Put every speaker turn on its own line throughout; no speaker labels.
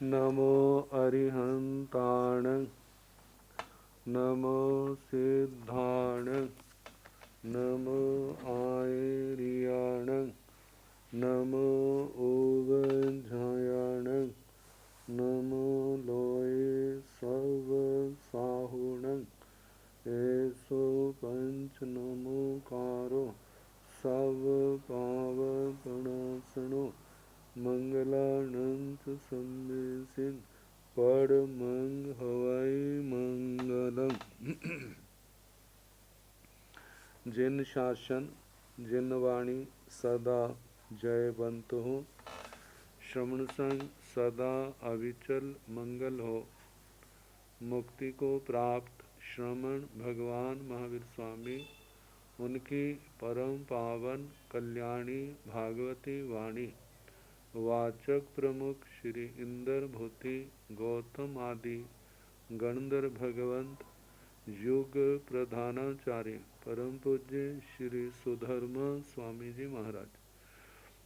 नमो अरिहंताण नमो सिद्धाण नमो आयर्याण नमो ओवझायाण नमो लोये सर्व साहुण ऐसो पंच नमोकारो सब पावपणासनो मंगलानंत संदेशिन परमंग हवै मंगलम। जिन शासन जिन वाणी सदा जयवंत हो, श्रवण संग सदा अविचल मंगल हो। मुक्ति को प्राप्त श्रमण भगवान महावीर स्वामी, उनकी परम पावन कल्याणी भागवती वाणी वाचक प्रमुख श्री इंद्र भूति गौतम आदि गणधर भगवंत युग प्रधानाचार्य परम पूज्य श्री सुधर्म स्वामी जी महाराज,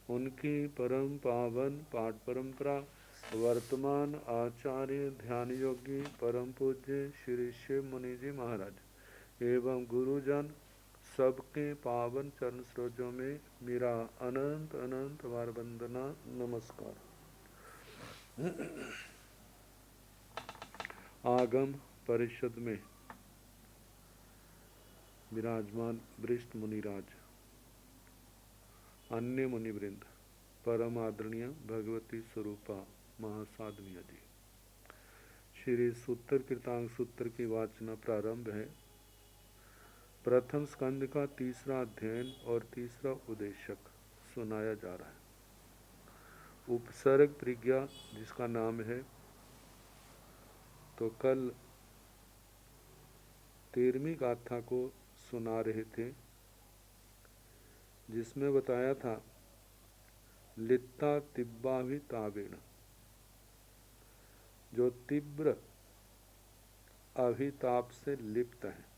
उनकी परम पावन पाठ परंपरा वर्तमान आचार्य ध्यान योगी परम पूज्य श्री शिव मुनि जी महाराज एवं गुरुजन सबके पावन चरण सरोजों में मेरा अनंत अनंत बार वंदना नमस्कार। आगम परिषद में विराजमान वरिष्ठ मुनिराज, अन्य मुनिवृंद, परम आदरणीय भगवती स्वरूपा महासाधनिया जी, श्री सूत्र कृतांग सूत्र की वाचना प्रारंभ है। प्रथम स्कंद का तीसरा अध्ययन और तीसरा उद्देशक सुनाया जा रहा है। उपसर्ग प्रज्ञा जिसका नाम है, तो कल 13वीं गाथा को सुना रहे थे, जिसमें बताया था लित्ता तिब्बा भी तावेण, जो तीव्र अभिताप से लिप्त है।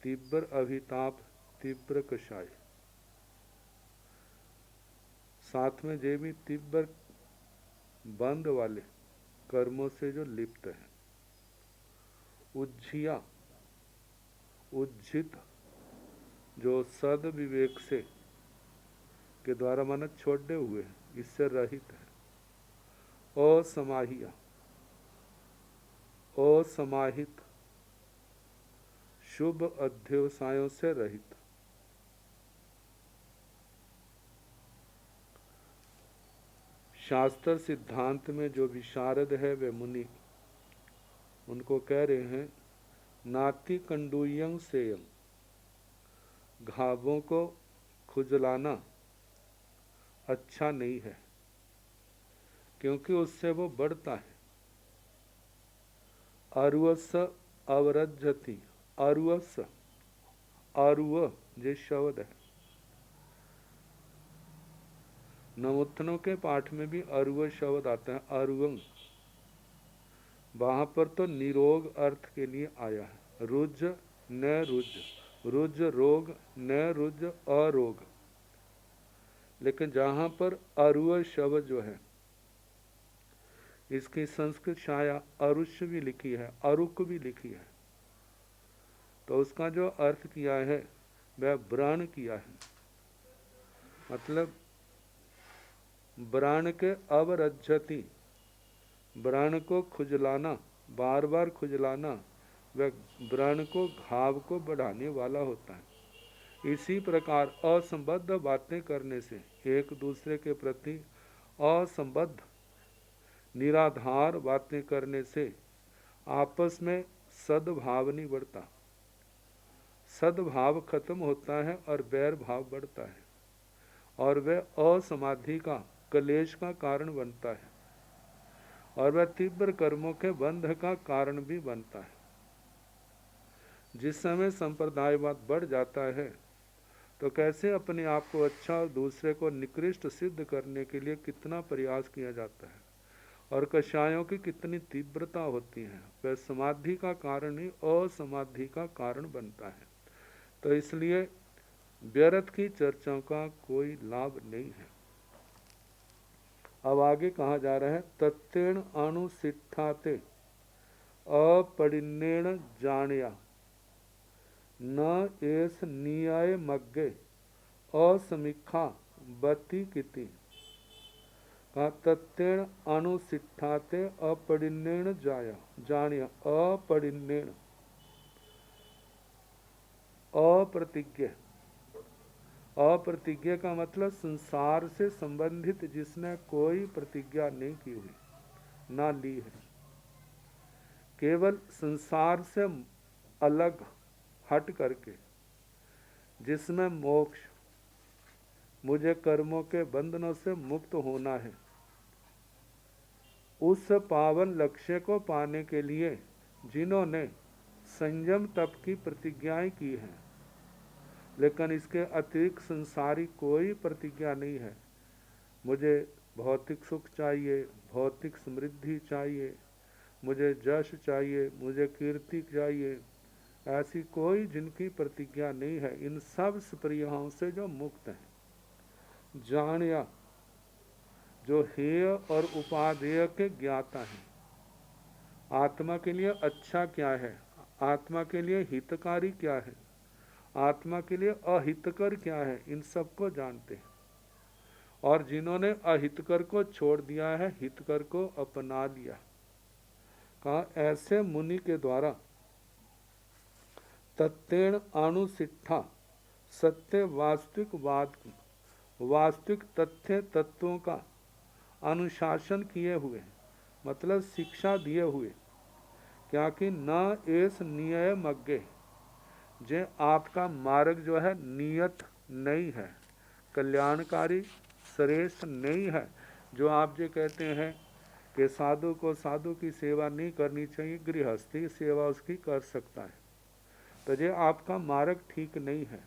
तीव्र अभिताप तीव्र कषाय, साथ में जे भी तीव्र बंद वाले कर्मों से जो लिप्त है। उज्झिया उज्झित, जो सद विवेक से के द्वारा मन छोड़े हुए हैं, इससे रहित है। असमाहिया असमाहित, शुभ अध्यवसायों से रहित। शास्त्र सिद्धांत में जो विशारद है वे मुनि उनको कह रहे हैं, नाति कंडूयं सेयं, घावों को खुजलाना अच्छा नहीं है, क्योंकि उससे वो बढ़ता है। अरुवस अवरज्जति, अरुवस अरुव जे शब्द है, नवोत्थनों के पाठ में भी अरुव शब्द आता है। अरुवं, वहां पर तो निरोग अर्थ के लिए आया है। रुज न रुज, रुज रोग न रुज अरोग। लेकिन जहां पर अरुव शब्द जो है, इसकी संस्कृत छाया अरुष भी लिखी है, अरुक भी लिखी है, तो उसका जो अर्थ किया है वह व्रण किया है। मतलब व्रण के अवरज्जति, व्रण को खुजलाना, बार बार खुजलाना, वह व्रण को घाव को बढ़ाने वाला होता है। इसी प्रकार असंबद्ध बातें करने से, एक दूसरे के प्रति असंबद्ध निराधार बातें करने से आपस में सद्भाव नहीं बढ़ता, सद्भाव खत्म होता है और बैर भाव बढ़ता है, और वह असमाधि का, क्लेश का कारण बनता है, और वह तीव्र कर्मों के बंध का कारण भी बनता है। जिस समय संप्रदायवाद बढ़ जाता है, तो कैसे अपने आप को अच्छा और दूसरे को निकृष्ट सिद्ध करने के लिए कितना प्रयास किया जाता है, और कषायों की कितनी तीव्रता होती है, वह समाधि का कारण ही असमाधि का कारण बनता है। तो इसलिए व्यर्थ की चर्चाओं का कोई लाभ नहीं है। अब आगे कहा जा रहा है, तत्तेन अनुसिद्धाते अपरिण्येन जानिया न एस न्याय मग्गे असमीक्षा बति किति। कहा तत्तेन अनुसिद्धाते अपरिण्येन जानिया, अपरिण्येन अप्रतिज्ञ, अप्रतिज्ञा का मतलब संसार से संबंधित जिसने कोई प्रतिज्ञा नहीं की हुई, ना ली है, केवल संसार से अलग हट करके, जिसमें मोक्ष, मुझे कर्मों के बंधनों से मुक्त होना है, उस पावन लक्ष्य को पाने के लिए जिन्होंने संयम तप की प्रतिज्ञाएं की हैं, लेकिन इसके अतिरिक्त संसारी कोई प्रतिज्ञा नहीं है। मुझे भौतिक सुख चाहिए, भौतिक समृद्धि चाहिए, मुझे यश चाहिए, मुझे कीर्ति चाहिए, ऐसी कोई जिनकी प्रतिज्ञा नहीं है, इन सब स्प्रियाओं से जो मुक्त है। जानिया, जो हेय और उपादेय के ज्ञाता हैं, आत्मा के लिए अच्छा क्या है, आत्मा के लिए हितकारी क्या है, आत्मा के लिए अहितकर क्या है, इन सबको जानते हैं। और जिन्होंने अहितकर को छोड़ दिया है, हितकर को अपना लिया, कहा ऐसे मुनि के द्वारा तत्तेन अनुसिद्धा, सत्य वास्तविक तथ्य तत्वों का अनुशासन किए हुए, मतलब शिक्षा दिए हुए, क्या कि न एस नियय मग्गे, जे आपका मार्ग जो है नियत नहीं है, कल्याणकारी श्रेष्ठ नहीं है। जो आप जो कहते हैं कि साधु को साधु की सेवा नहीं करनी चाहिए, गृहस्थी सेवा उसकी कर सकता है, तो ये आपका मार्ग ठीक नहीं है।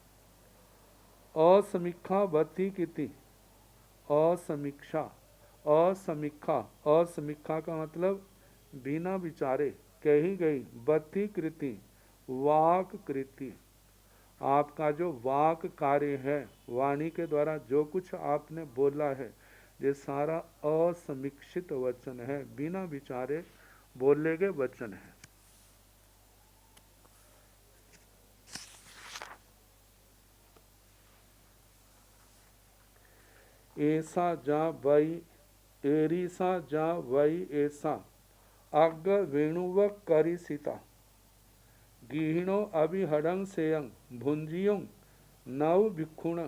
असमीक्षा बति किति, असमीक्षा, असमीक्षा, असमीक्षा का मतलब बिना विचारे कही गई, बति कृति, वाक कृति, आपका जो वाक कार्य है, वाणी के द्वारा जो कुछ आपने बोला है, ये सारा असमीक्षित वचन है, बिना विचारे बोले गए वचन है। ऐसा जा वही एरीसा जा वही ऐसा अग वेणुव करी सीता गीहिणो अभिहडंग सेयंग भुंजियों नव भिक्षुण।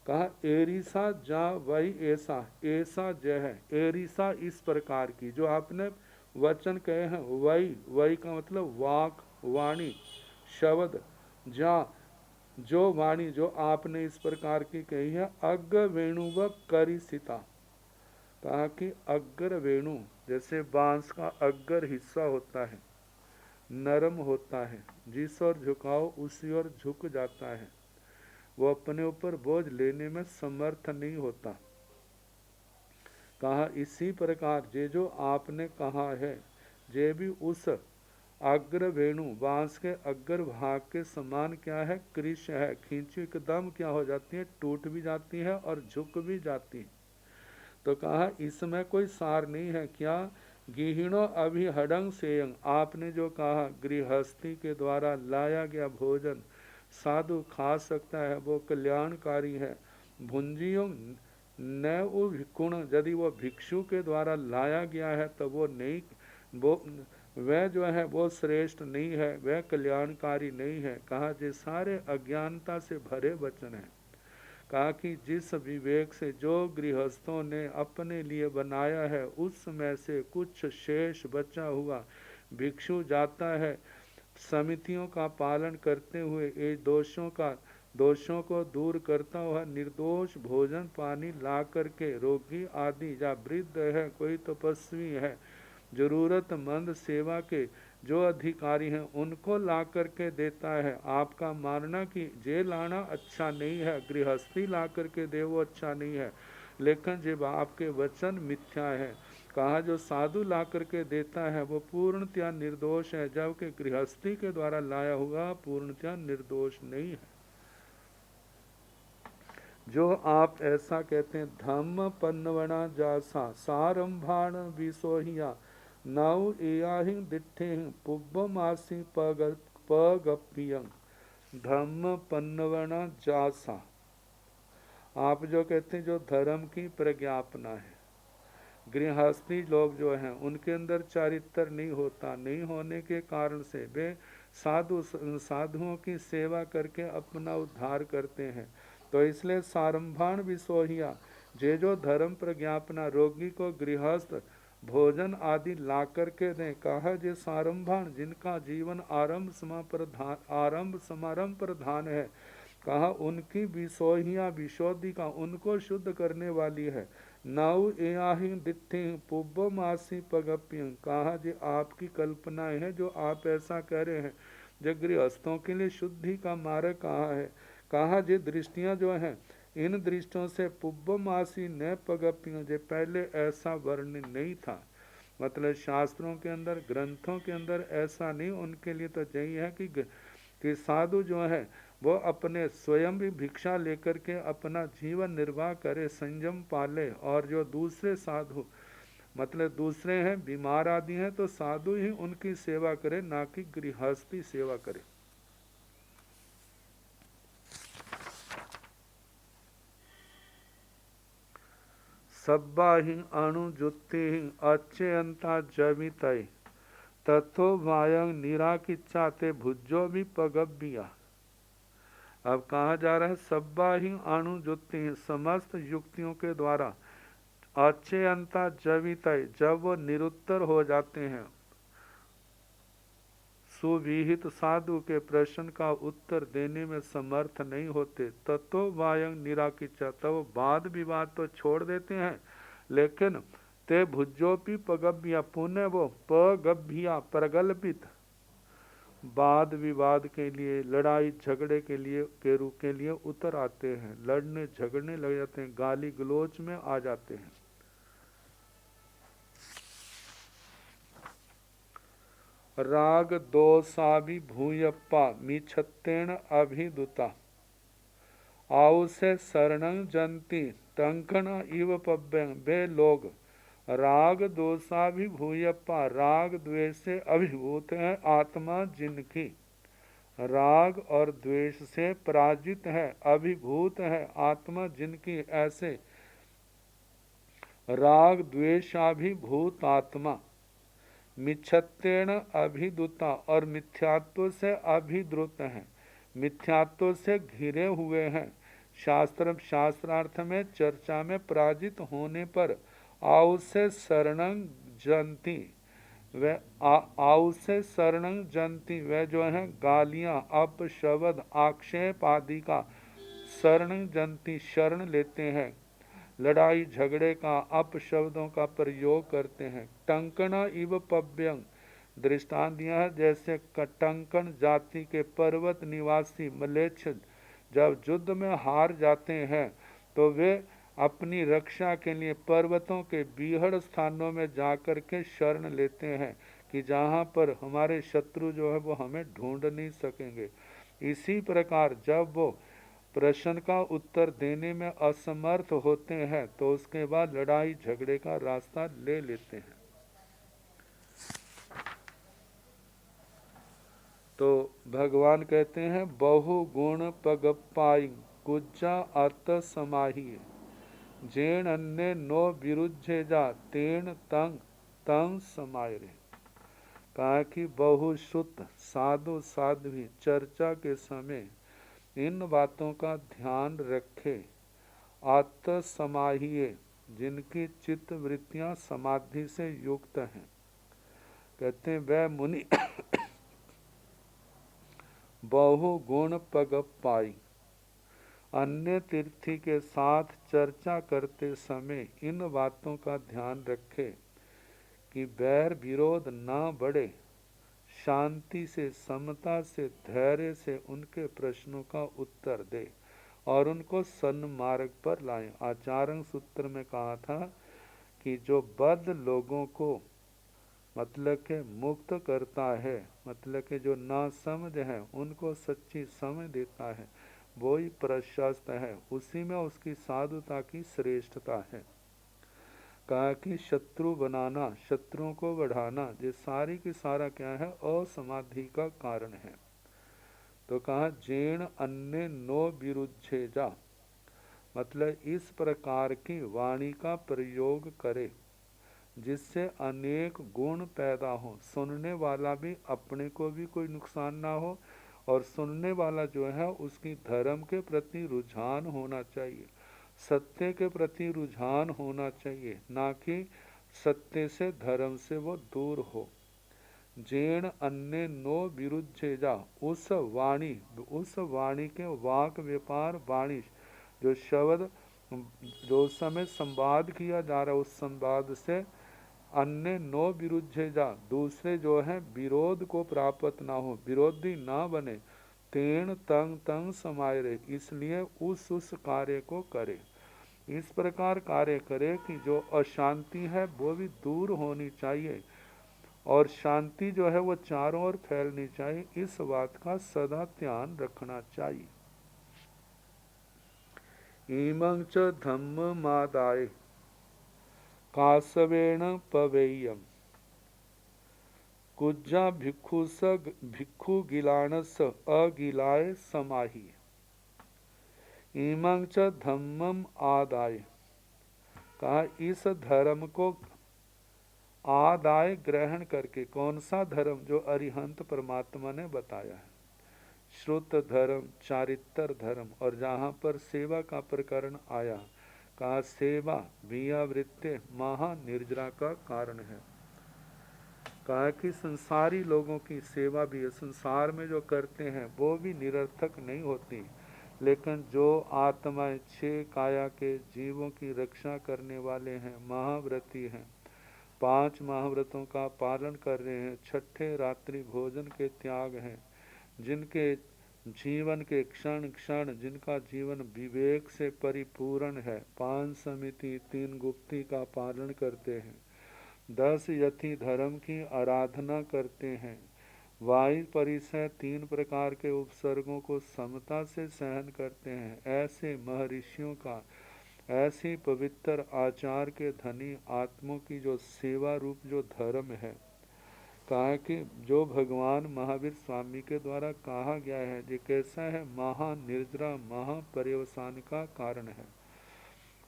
कहा एरिसा जा वही ऐसा, ऐसा जय है, एरिसा इस प्रकार की, जो आपने वचन कहे हैं, वही, वही का मतलब वाक, वाणी, शब्द, जा, जो वाणी जो आपने इस प्रकार की कही है, अग्र वेणुव करी सीता। कहा कि अग्र वेणु, जैसे बांस का अग्र हिस्सा होता है, नरम होता है, जिस ओर झुकाओ उसी ओर झुक जाता है, वो अपने ऊपर बोझ लेने में समर्थ नहीं होता। कहा इसी प्रकार जे जो आपने कहा है, जे भी उस अग्र वेणु, बांस के अग्र भाग के समान क्या है, कृष है, खींची एकदम क्या हो जाती है, टूट भी जाती है और झुक भी जाती है। तो कहा इसमें कोई सार नहीं है, क्या गृहिणो अभिहडंग सेयंग, आपने जो कहा गृहस्थी के द्वारा लाया गया भोजन साधु खा सकता है, वो कल्याणकारी है। भुंजियों न वो भिक्षुण, यदि वो भिक्षु के द्वारा लाया गया है तो वो नहीं, वो वह जो है वो श्रेष्ठ नहीं है, वह कल्याणकारी नहीं है। कहा जे सारे अज्ञानता से भरे वचन है। कहा कि जिस विवेक से जो गृहस्थों ने अपने लिए बनाया है, उसमें से कुछ शेष बचा हुआ भिक्षु जाता है, समितियों का पालन करते हुए ये दोषों को दूर करता हुआ निर्दोष भोजन पानी ला करके रोगी आदि या वृद्ध है, कोई तपस्वी है, जरूरतमंद सेवा के जो अधिकारी हैं उनको ला करके देता है। आपका मानना कि जे लाना अच्छा नहीं है, गृहस्थी ला करके दे वो अच्छा नहीं है, लेकिन जब आपके वचन मिथ्या है, कहा जो साधु ला करके देता है वो पूर्णतया निर्दोष है, जबकि गृहस्थी के द्वारा लाया हुआ पूर्णतया निर्दोष नहीं है। जो आप ऐसा कहते हैं, धम्म पन्नवना जासा सारंभाण विसोहिया नव एयाहि दिठे पुब्बमासी पगपियं धम्म पन्नवना जासा। आप जो कहते हैं जो धर्म की प्रज्ञापना है, गृहस्थी लोग जो हैं उनके अंदर चारित्र नहीं होता, नहीं होने के कारण से वे साधुओं की सेवा करके अपना उद्धार करते हैं। तो इसलिए सारंभाण विसोहिया, जो धर्म प्रज्ञापना रोगी को गृहस्थ भोजन आदि ला करके दें। कहा जे सारंभाण, जिनका जीवन आरंभ समारंभ प्रधान है, कहा उनकी विसोहिया विशोधि का उनको शुद्ध करने वाली है। नव एयाहि दिट्ठि पुब्बमासी पगप्य, कहा जी आपकी कल्पनाएं हैं जो आप ऐसा कह रहे हैं। जो गृहस्थों के लिए शुद्धि का मार्ग कहा है, कहा जी दृष्टियां जो हैं इन दृष्टियों से पुब्बमासी न पगप्य, जो पहले ऐसा वर्णन नहीं था। मतलब शास्त्रों के अंदर ग्रंथों के अंदर ऐसा नहीं, उनके लिए तो यही है कि साधु जो है वो अपने स्वयं भी भिक्षा लेकर के अपना जीवन निर्वाह करे, संयम पाले। और जो दूसरे साधु मतलब दूसरे हैं बीमार आदि हैं तो साधु ही उनकी सेवा करे, ना कि गृहस्थी सेवा करे। सब्बा ही अणुजुति ही अच्यंता जमितय तथो वायं निराकिच्चा ते भुजो भी पगबिया। अब कहा जा रहा है सब्बा ही अणुजुति, समस्त युक्तियों के द्वारा अच्यंता जवितय, जब वो निरुत्तर हो जाते हैं, सुविहित साधु के प्रश्न का उत्तर देने में समर्थ नहीं होते, तत्व वायं निराकिचा, तब वाद विवाद तो छोड़ देते हैं, लेकिन ते भुजोपी पगभ्या, पुण्य वो पगभ्या प्रगल्पित वाद विवाद के लिए, लड़ाई झगड़े के लिए उतर आते हैं, लड़ने झगड़ने लग जाते हैं, गाली गलोच में आ जाते हैं। राग दोषाभिभूयप्पा मिच्छत्तेन अभिदुता आउ से शरणं जंती टंकन इव पव्यं। वे लोग राग दोषाभिभूयप्पा, राग द्वेष से अभिभूत है आत्मा जिनकी, राग और द्वेष से पराजित है, अभिभूत है आत्मा जिनकी, ऐसे राग द्वेषाभिभूत आत्मा मिच्छत्तेन अभिदुता, और मिथ्यात्व से अभिद्रुत हैं, मिथ्यात्व से घिरे हुए हैं। शास्त्रार्थ में चर्चा में पराजित होने पर आउ से शरणं जंती, वे आउ से शरणं जंती, वे जो है गालियां अपशब्द आक्षेप आदि का शरणं जंती शरण लेते हैं, लड़ाई झगड़े का अपशब्दों का प्रयोग करते हैं। टंकना इव पव्यं, दृष्टांत दिया है जैसे टंकन जाति के पर्वत निवासी मलेच्छ जब युद्ध में हार जाते हैं तो वे अपनी रक्षा के लिए पर्वतों के बीहड़ स्थानों में जाकर के शरण लेते हैं कि जहाँ पर हमारे शत्रु जो है वो हमें ढूंढ नहीं सकेंगे। इसी प्रकार जब वो प्रश्न का उत्तर देने में असमर्थ होते हैं तो उसके बाद लड़ाई झगड़े का रास्ता ले लेते हैं। तो भगवान कहते हैं बहु गुण पगपाई कुज्जा अत समाहिए जेन अन्य नो विरुद्धे जा तेन तंग तंग समाय रे। कहा कि बहुश्रुत साधु साध्वी चर्चा के समय इन बातों का ध्यान रखे, आत्म समाहिए, जिनकी चित्त वृत्तियां समाधि से युक्त हैं। कहते हैं वह मुनि बहु गुण पग पाई, अन्य तीर्थी के साथ चर्चा करते समय इन बातों का ध्यान रखे कि बैर विरोध ना बढ़े, शांति से समता से धैर्य से उनके प्रश्नों का उत्तर दे और उनको सन्मार्ग पर लाएं। आचार्य सूत्र में कहा था कि जो बद्ध लोगों को मतलब के मुक्त करता है, मतलब के जो नासमझ है उनको सच्ची समझ देता है, वो ही प्रशस्त है, उसी में उसकी साधुता की श्रेष्ठता है। कहा कि शत्रु बनाना, शत्रुओं को बढ़ाना, ये सारी की सारा क्या है, असमाधि का कारण है। तो कहा जेण अन्य नो विरुद्धेजा, मतलब इस प्रकार की वाणी का प्रयोग करे जिससे अनेक गुण पैदा हो, सुनने वाला भी अपने को भी कोई नुकसान ना हो, और सुनने वाला जो है उसकी धर्म के प्रति रुझान होना चाहिए, सत्य के प्रति रुझान होना चाहिए, ना कि सत्य से धर्म से वो दूर हो। जेण अन्य नो विरुद्धेजा, उस वाणी के वाक व्यापार वाणी, जो शब्द जो समय संवाद किया जा रहा है उस संवाद से अन्य नो विरुद्धेजा, दूसरे जो है विरोध को प्राप्त ना हो, विरोधी ना बने। तेण तंग तंग समाये रहे, इसलिए उस कार्य को करे, इस प्रकार कार्य करे कि जो अशांति है वो भी दूर होनी चाहिए और शांति जो है वो चारों ओर फैलनी चाहिए, इस बात का सदा ध्यान रखना चाहिए। इमं च धम्ममादाय कासवेण पवेयम् कुज्जा भिक्षु गिलानस अगिलाय समाही। इमं च धम्मम आदाय, कहा इस धर्म को आदाय ग्रहण करके, कौन सा धर्म, जो अरिहंत परमात्मा ने बताया है, श्रुत धर्म, चारित्र धर्म, और जहाँ पर सेवा का प्रकरण आया, कहा सेवा वीयावृत्ति महानिर्जरा का कारण है। कहा कि संसारी लोगों की सेवा भी संसार में जो करते हैं वो भी निरर्थक नहीं होती, लेकिन जो आत्माएं 6 काया के जीवों की रक्षा करने वाले हैं, महाव्रती हैं, 5 महाव्रतों का पालन कर रहे हैं, 6ठे रात्रि भोजन के त्याग हैं, जिनके जीवन के क्षण क्षण, जिनका जीवन विवेक से परिपूर्ण है, 5 समिति 3 गुप्ती का पालन करते हैं, 10 यथि धर्म की आराधना करते हैं, वायु परिसर 3 प्रकार के उपसर्गों को समता से सहन करते हैं, ऐसे महर्षियों का, ऐसी पवित्र आचार के धनी आत्मों की जो सेवा रूप जो धर्म है, कहा कि जो भगवान महावीर स्वामी के द्वारा कहा गया है, ये कैसा है, महानिर्जरा महापर्यवसान का कारण है।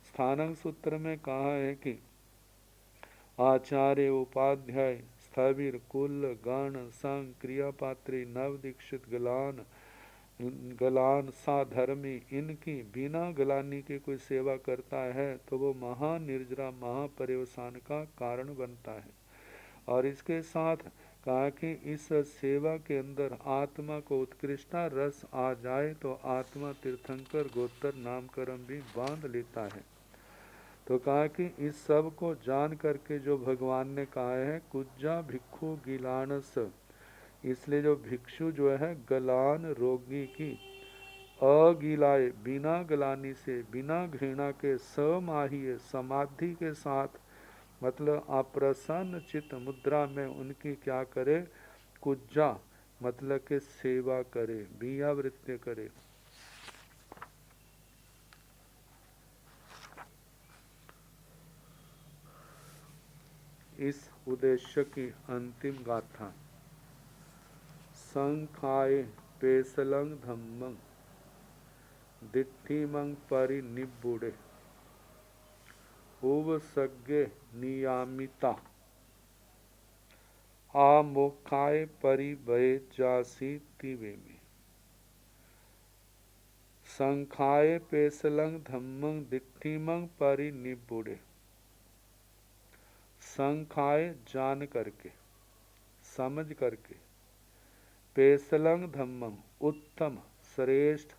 स्थानक सूत्र में कहा है कि आचार्य उपाध्याय स्थविर कुल गण संग क्रियापात्री नव दीक्षित गलान साधर्मी, इनकी बिना गलानी के कोई सेवा करता है तो वो महानिर्जरा महापर्यवसान का कारण बनता है। और इसके साथ कहा कि इस सेवा के अंदर आत्मा को उत्कृष्टा रस आ जाए तो आत्मा तीर्थंकर गोत्र नामकरण भी बांध लेता है। तो कहा कि इस सब को जान करके जो भगवान ने कहा है कुज्जा भिक्षु गिलानस, इसलिए जो भिक्षु जो है गलान रोगी की अगिलाए बिना गलानी से, बिना घृणा के, समाहिए समाधि के साथ, मतलब अप्रसन्न चित्त मुद्रा में उनकी क्या करे, कुज्जा मतलब के सेवा करे, बीयावृत्ति करे। इस उद्देश्य की अंतिम गाथा, संखाए पेसलंग धम्मं दिट्ठिमंग परिनिब्बुडे उवसज्ञे नियामिता आमोक्षाय परिभये जासी तिवे में। संखाए पेसलंग धम्मं दिट्ठिमंग परिनिब्बुडे, संखाए जान करके, समझ करके, पेसलंग धम्मं उत्तम श्रेष्ठ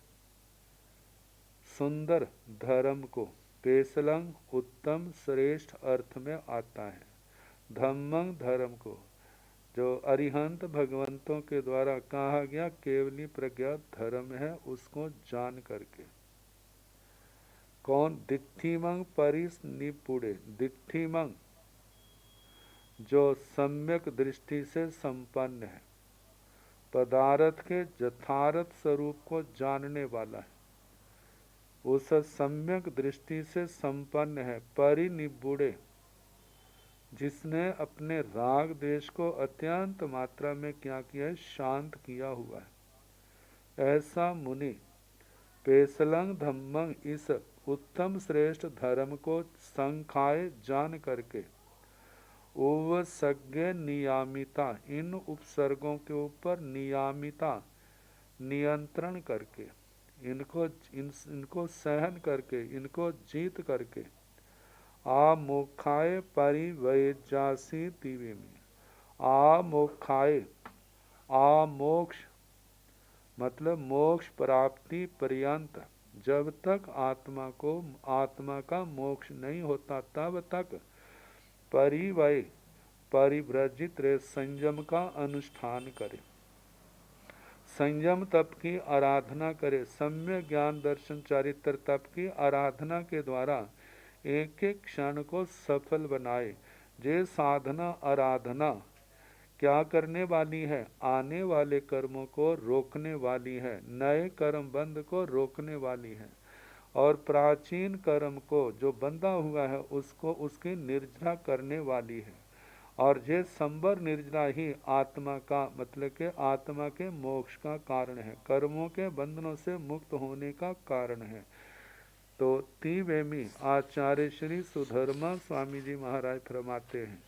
सुंदर धर्म को, पेसलंग उत्तम श्रेष्ठ अर्थ में आता है, धम्मंग धर्म को, जो अरिहंत भगवंतों के द्वारा कहा गया केवली प्रज्ञात धर्म है, उसको जान करके। कौन, दिट्ठिमंग परिस निपुड़े, दिट्ठिमंग जो सम्यक दृष्टि से संपन्न है, पदार्थ के यथार्थ स्वरूप को जानने वाला है, उस सम्यक दृष्टि से संपन्न है। परिनिबुड़े, जिसने अपने राग देश को अत्यंत मात्रा में क्या किया है, शांत किया हुआ है। ऐसा मुनि पेसलंग धम्मंग, इस उत्तम श्रेष्ठ धर्म को संखाय जान करके, उपसर्ग नियामिता, इन उपसर्गों के ऊपर नियामिता, नियंत्रण करके, इनको सहन करके, इनको जीत करके, आमोक्षाय परिवैजासी तीवे में, आमोक्षाय, आमोक्ष मतलब मोक्ष प्राप्ति पर्यंत, जब तक आत्मा का मोक्ष नहीं होता तब तक परिवय परिव्रजित रहे, संयम का अनुष्ठान करे, संयम तप की आराधना करे, सम्य ज्ञान दर्शन चरित्र तप की आराधना के द्वारा एक एक क्षण को सफल बनाए। जे साधना आराधना क्या करने वाली है, आने वाले कर्मों को रोकने वाली है, नए कर्म बंध को रोकने वाली है, और प्राचीन कर्म को जो बंधा हुआ है उसको उसकी निर्जना करने वाली है। और ये संबर निर्जना ही आत्मा का मतलब के आत्मा के मोक्ष का कारण है, कर्मों के बंधनों से मुक्त होने का कारण है। तो तिवेमी आचार्य श्री सुधर्मा स्वामी जी महाराज फरमाते हैं,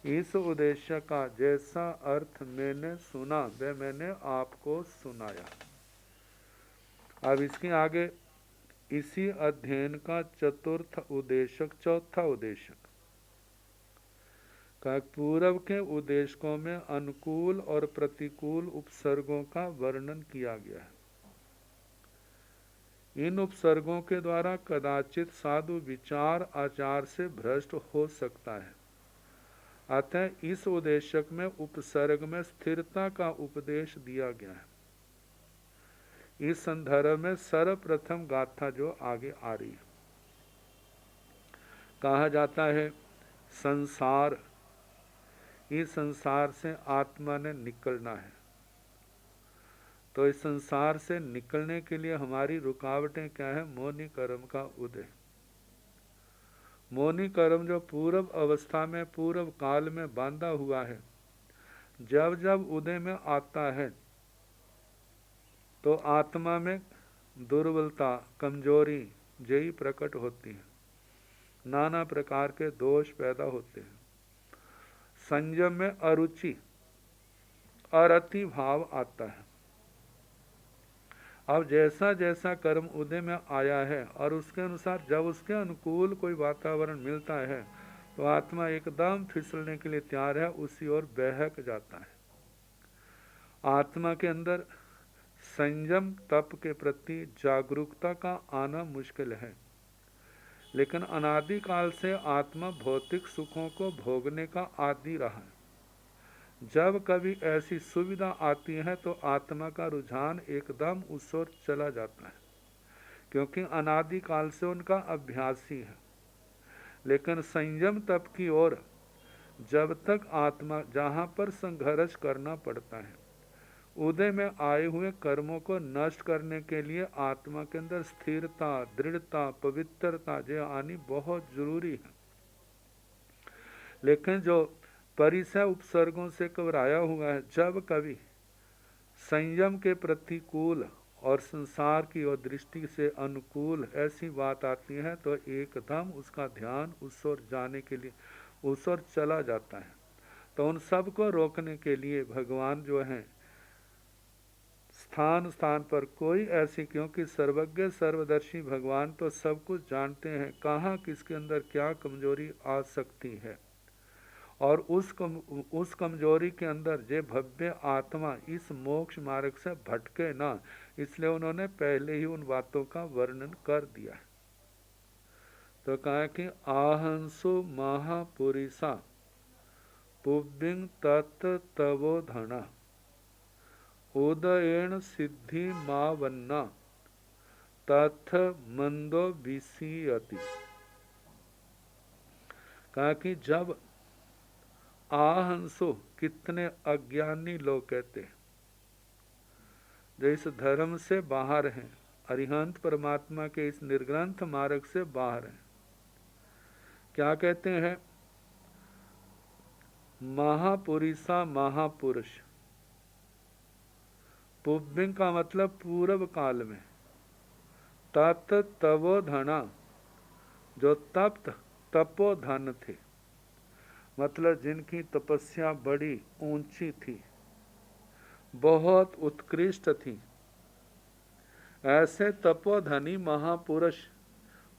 इस उद्देश्य का जैसा अर्थ मैंने सुना वह मैंने आपको सुनाया। अब इसके आगे इसी अध्ययन का चतुर्थ उद्देशक, चौथा उद्देशक का पूर्व के उद्देशकों में अनुकूल और प्रतिकूल उपसर्गों का वर्णन किया गया है। इन उपसर्गों के द्वारा कदाचित साधु विचार आचार से भ्रष्ट हो सकता है। अतः इस उद्देशक में उपसर्ग में स्थिरता का उपदेश दिया गया है। इस संदर्भ में सर्वप्रथम गाथा जो आगे आ रही है, कहा जाता है संसार, इस संसार से आत्मा ने निकलना है। तो इस संसार से निकलने के लिए हमारी रुकावटें क्या है, मोनी कर्म का उदय। मोनी कर्म जो पूर्व अवस्था में पूर्व काल में बांधा हुआ है, जब जब उदय में आता है तो आत्मा में दुर्बलता, कमजोरी जई प्रकट होती है, नाना प्रकार के दोष पैदा होते हैं, संयम में अरुचि और अति भाव आता है। अब जैसा जैसा कर्म उदय में आया है और उसके अनुसार जब उसके अनुकूल कोई वातावरण मिलता है तो आत्मा एकदम फिसलने के लिए तैयार है, उसी ओर बहक जाता है। आत्मा के अंदर संयम तप के प्रति जागरूकता का आना मुश्किल है, लेकिन अनादिकाल से आत्मा भौतिक सुखों को भोगने का आदी रहा है। जब कभी ऐसी सुविधा आती है तो आत्मा का रुझान एकदम उस ओर चला जाता है, क्योंकि अनादिकाल से उनका अभ्यास ही है। लेकिन संयम तप की ओर जब तक आत्मा जहाँ पर संघर्ष करना पड़ता है, उदय में आए हुए कर्मों को नष्ट करने के लिए आत्मा के अंदर स्थिरता, दृढ़ता, पवित्रता जो आनी बहुत जरूरी है। लेकिन जो परिसय उपसर्गों से घबराया हुआ है, जब कभी संयम के प्रतिकूल और संसार की ओर दृष्टि से अनुकूल ऐसी बात आती है तो एकदम उसका ध्यान उस ओर जाने के लिए उस ओर चला जाता है। तो उन सब को रोकने के लिए भगवान जो है स्थान स्थान पर कोई ऐसी, क्योंकि सर्वज्ञ सर्वदर्शी भगवान तो सब कुछ जानते हैं, कहाँ किसके अंदर क्या कमजोरी आ सकती है, और उस कमजोरी के अंदर जे भव्य आत्मा इस मोक्ष मार्ग से भटके ना, इसलिए उन्होंने पहले ही उन बातों का वर्णन कर दिया है। तो कहा कि आहंसु महापुरिषा पुब्बिंग तत् तवो धना उदयेन सिद्धि मावन्ना तथ मंदो विसीयति। कहा कि जब आहंसो, कितने अज्ञानी लोग कहते हैं जो इस धर्म से बाहर हैं, अरिहंत परमात्मा के इस निर्ग्रंथ मार्ग से बाहर हैं। क्या कहते हैं? महापुरुषा महापुरुष, पुब्बिंग का मतलब पूर्व काल में, तत् तवोधना, जो तप्त तपोधन थे, मतलब जिनकी तपस्या बड़ी ऊंची थी, बहुत उत्कृष्ट थी, ऐसे तपोधनी महापुरुष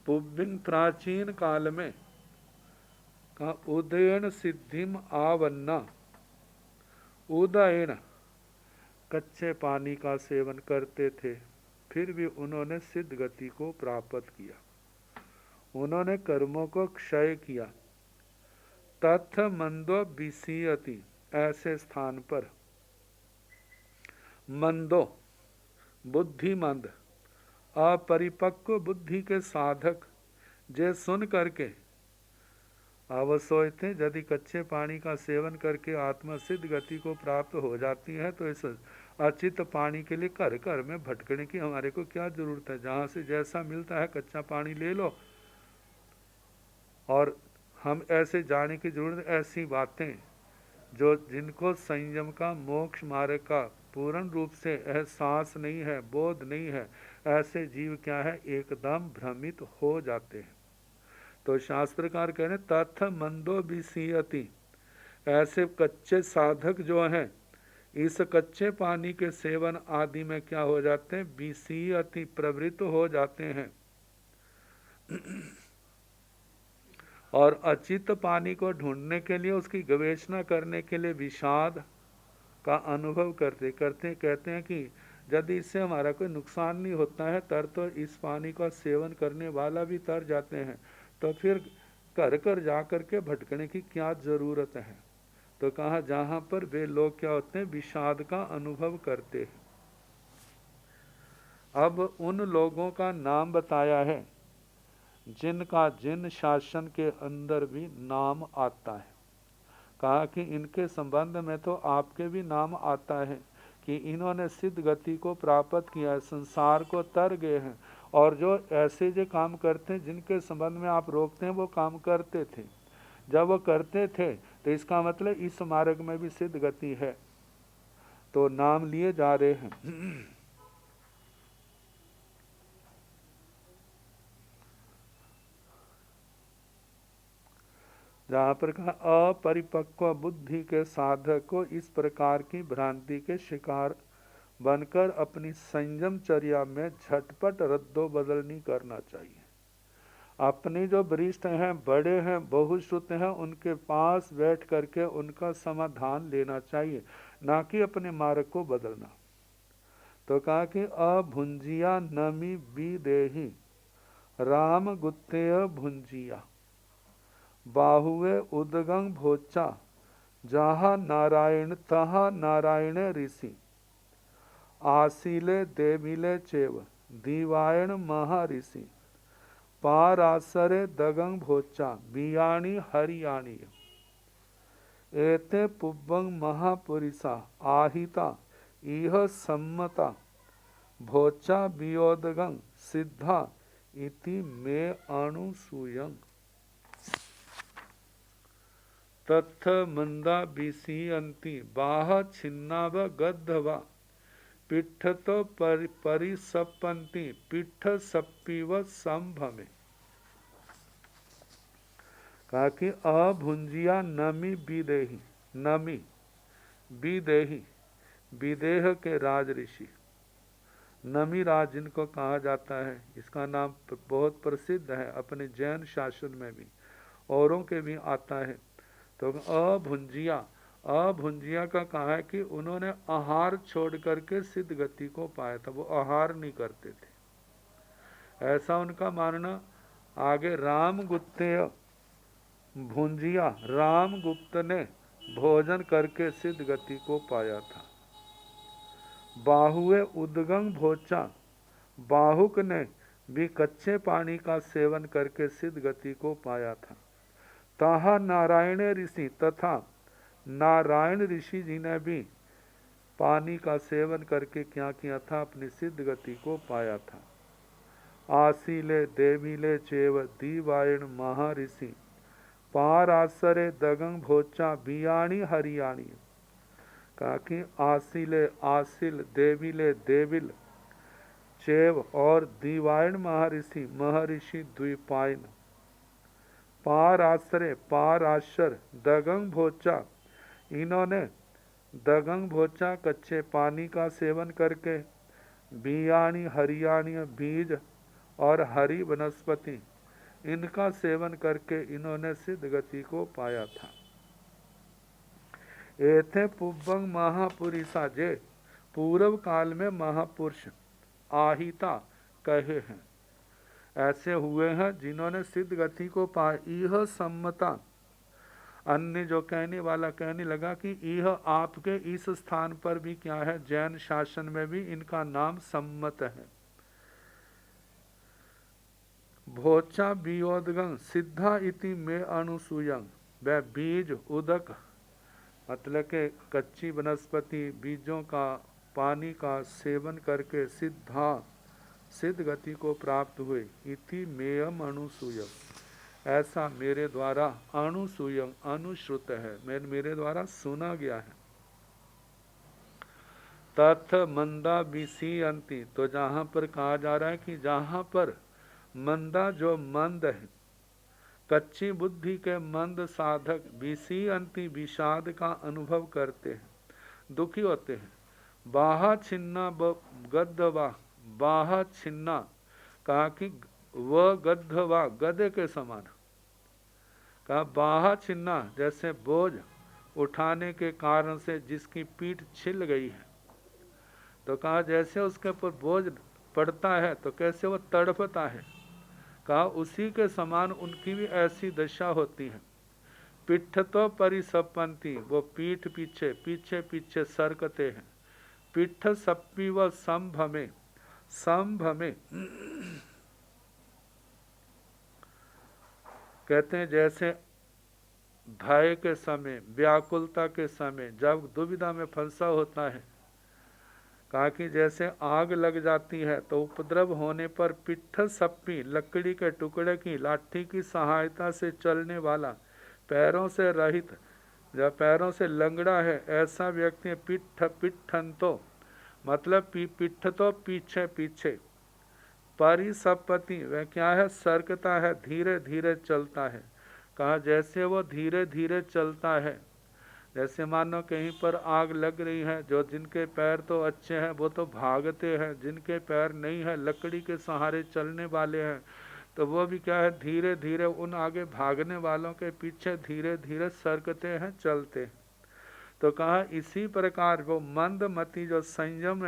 पुब्बिंग प्राचीन काल में का उदयन सिद्धिम आवन्ना, उदयन कच्चे पानी का सेवन करते थे, फिर भी उन्होंने सिद्ध गति को प्राप्त किया, उन्होंने कर्मों को क्षय किया। तथ मंदो विसीयति, ऐसे स्थान पर मंदो बुद्धिमंद, अपरिपक्व बुद्धि के साधक जे सुन करके अवसोचते, यदि कच्चे पानी का सेवन करके आत्मा सिद्ध गति को प्राप्त हो जाती है तो इस अचित पानी के लिए घर घर में भटकने की हमारे को क्या जरूरत है? जहाँ से जैसा मिलता है कच्चा पानी ले लो। और हम ऐसे जाने की जरूरत, ऐसी बातें जो जिनको संयम का, मोक्ष मार्ग का पूर्ण रूप से एहसास नहीं है, बोध नहीं है, ऐसे जीव क्या है, एकदम भ्रमित हो जाते हैं। तो शास्त्रकार कह रहे तथ मंदो विसीयति, ऐसे कच्चे साधक जो हैं इस कच्चे पानी के सेवन आदि में क्या हो जाते हैं? विसीयति, प्रवृत्त हो जाते हैं। और अचित पानी को ढूंढने के लिए, उसकी गवेषणा करने के लिए विषाद का अनुभव करते कहते हैं कि यदि इससे हमारा कोई नुकसान नहीं होता है तर तो इस पानी का सेवन करने वाला भी तर जाते हैं, तो फिर घर घर जा कर के भटकने की क्या जरूरत है? तो कहा जहां पर वे लोग क्या होते हैं, विषाद का अनुभव करते हैं। अब उन लोगों का नाम बताया है जिनका जिन शासन के अंदर भी नाम आता है। कहा कि इनके संबंध में तो आपके भी नाम आता है कि इन्होंने सिद्ध गति को प्राप्त किया है, संसार को तर गए हैं, और जो ऐसे जो काम करते हैं जिनके संबंध में आप रोकते हैं वो काम करते थे। जब वो करते थे तो इसका मतलब इस मार्ग में भी सिद्ध गति है, तो नाम लिए जा रहे हैं। जहाँ पर कहा अपरिपक्व बुद्धि के साधक को इस प्रकार की भ्रांति के शिकार बनकर अपनी संयमचर्या में झटपट रद्दो बदल नहीं करना चाहिए। अपने जो वरिष्ठ हैं, बड़े हैं, बहुश्रुत हैं, उनके पास बैठ करके उनका समाधान लेना चाहिए, ना कि अपने मार्ग को बदलना। तो कहा कि अभुंजिया नमी विदेही राम गुत्तेय भुंजिया, बाहुए उदगंग भोचा, जहाँ नारायण तहाँ नारायण ऋषि, आसीले देविले चेव दीवायण महर्षि, पारासरे दगंग भोचा बियाणी हरियाणी, एते पुब्बंग महापुरिषा आहिता इह सम्मता, भोचा वियोदगंग सिद्धा इति मे अनुसूयंग। तत्थ मंदा विसीयन्ति बाह छिन्नाव गद्धवा, पिठ तो परिसपन्ति पिठ सप्पीव संभमे। कहा कि अभुंजिया नमी विदेही, नमी विदेही, विदेह के राज ऋषि, नमी राज जिनको कहा जाता है, इसका नाम बहुत प्रसिद्ध है अपने जैन शासन में भी, औरों के भी आता है। तो अभुंजिया, अभुंजिया का कहा है कि उन्होंने आहार छोड़ करके सिद्ध गति को पाया था, वो आहार नहीं करते थे, ऐसा उनका मानना। आगे राम गुप्तेय भुंजिया, राम गुप्त ने भोजन करके सिद्ध गति को पाया था। बाहुए उदगंग भोचा, बाहुक ने भी कच्चे पानी का सेवन करके सिद्ध गति को पाया था। ताहा नारायण ऋषि, तथा नारायण ऋषि जी ने भी पानी का सेवन करके क्या किया था, अपनी सिद्ध गति को पाया था। आसीले देवीले चेव दीवायण महर्षि पार आसरे दगंग भोचा बियाणी हरियाणी। कहा कि आसीले आसिल देवीले देविल चेव और दीवायण महर्षि महर्षि द्वीपायन पार आश्रय पार आश्र दगंग भोचा, इन्होंने दगंग भोचा कच्चे पानी का सेवन करके बियाणी हरियाणी बीज और हरी वनस्पति इनका सेवन करके इन्होंने सिद्ध गति को पाया था। एथे पुब्बंग महापुरुषा जे पूर्व काल में महापुरुष आहिता कहे हैं, ऐसे हुए हैं जिन्होंने सिद्ध गति को पाया। यह सम्मता, अन्य जो कहने वाला कहने लगा कि यह आपके इस स्थान पर भी क्या है, जैन शासन में भी इनका नाम सम्मत है। भोचा बियोदगं सिद्धा इति में अनुसूयंग, वह बीज उदक मतलब के कच्ची वनस्पति बीजों का पानी का सेवन करके सिद्धा सिद्ध गति को प्राप्त हुए। इति मेयम अनुसूयम, ऐसा मेरे द्वारा अनुसूयम अनुश्रुत है, मेरे द्वारा सुना गया है। तथ मंदा विसी अंति, तो जहाँ पर कहा जा रहा है कि जहाँ पर मंदा जो मंद है, कच्ची बुद्धि के मंद साधक विसी अंति विषाद का अनुभव करते हैं, दुखी होते हैं। बाहा छिन्ना गद्धवा, बाहा छिन्ना कहा कि वह गद्धवा गधे के समान, कहा बाहा छिन्ना जैसे बोझ उठाने के कारण से जिसकी पीठ छिल गई है, तो कहा जैसे उसके ऊपर बोझ पड़ता है तो कैसे वह तड़पता है, कहा उसी के समान उनकी भी ऐसी दशा होती है। पिठ तो परिसपंती, वो पीठ पीछे पीछे पीछे सरकते हैं। पिठ सप्पी व संभ में, संभ में कहते हैं जैसे भय के समय, व्याकुलता के समय, जब दुविधा में फंसा होता है, कहा कि जैसे आग लग जाती है तो उपद्रव होने पर पिट्ठ सप्पी लकड़ी के टुकड़े की लाठी की सहायता से चलने वाला, पैरों से रहित, जब पैरों से लंगड़ा है ऐसा व्यक्ति पिट्ठ पिट्ठंतो मतलब पिट्ठ तो पीछे पीछे, परिसपति वह क्या है, सरकता है, धीरे धीरे चलता है। कहा जैसे वो धीरे धीरे चलता है, जैसे मानो कहीं पर आग लग रही है, जो जिनके पैर तो अच्छे हैं वो तो भागते हैं, जिनके पैर नहीं है लकड़ी के सहारे चलने वाले हैं तो वो भी क्या है, धीरे धीरे उन आगे भागने वालों के पीछे धीरे धीरे सरकते हैं, चलते हैं। तो कहा इसी प्रकार वो मंदमती जो संयम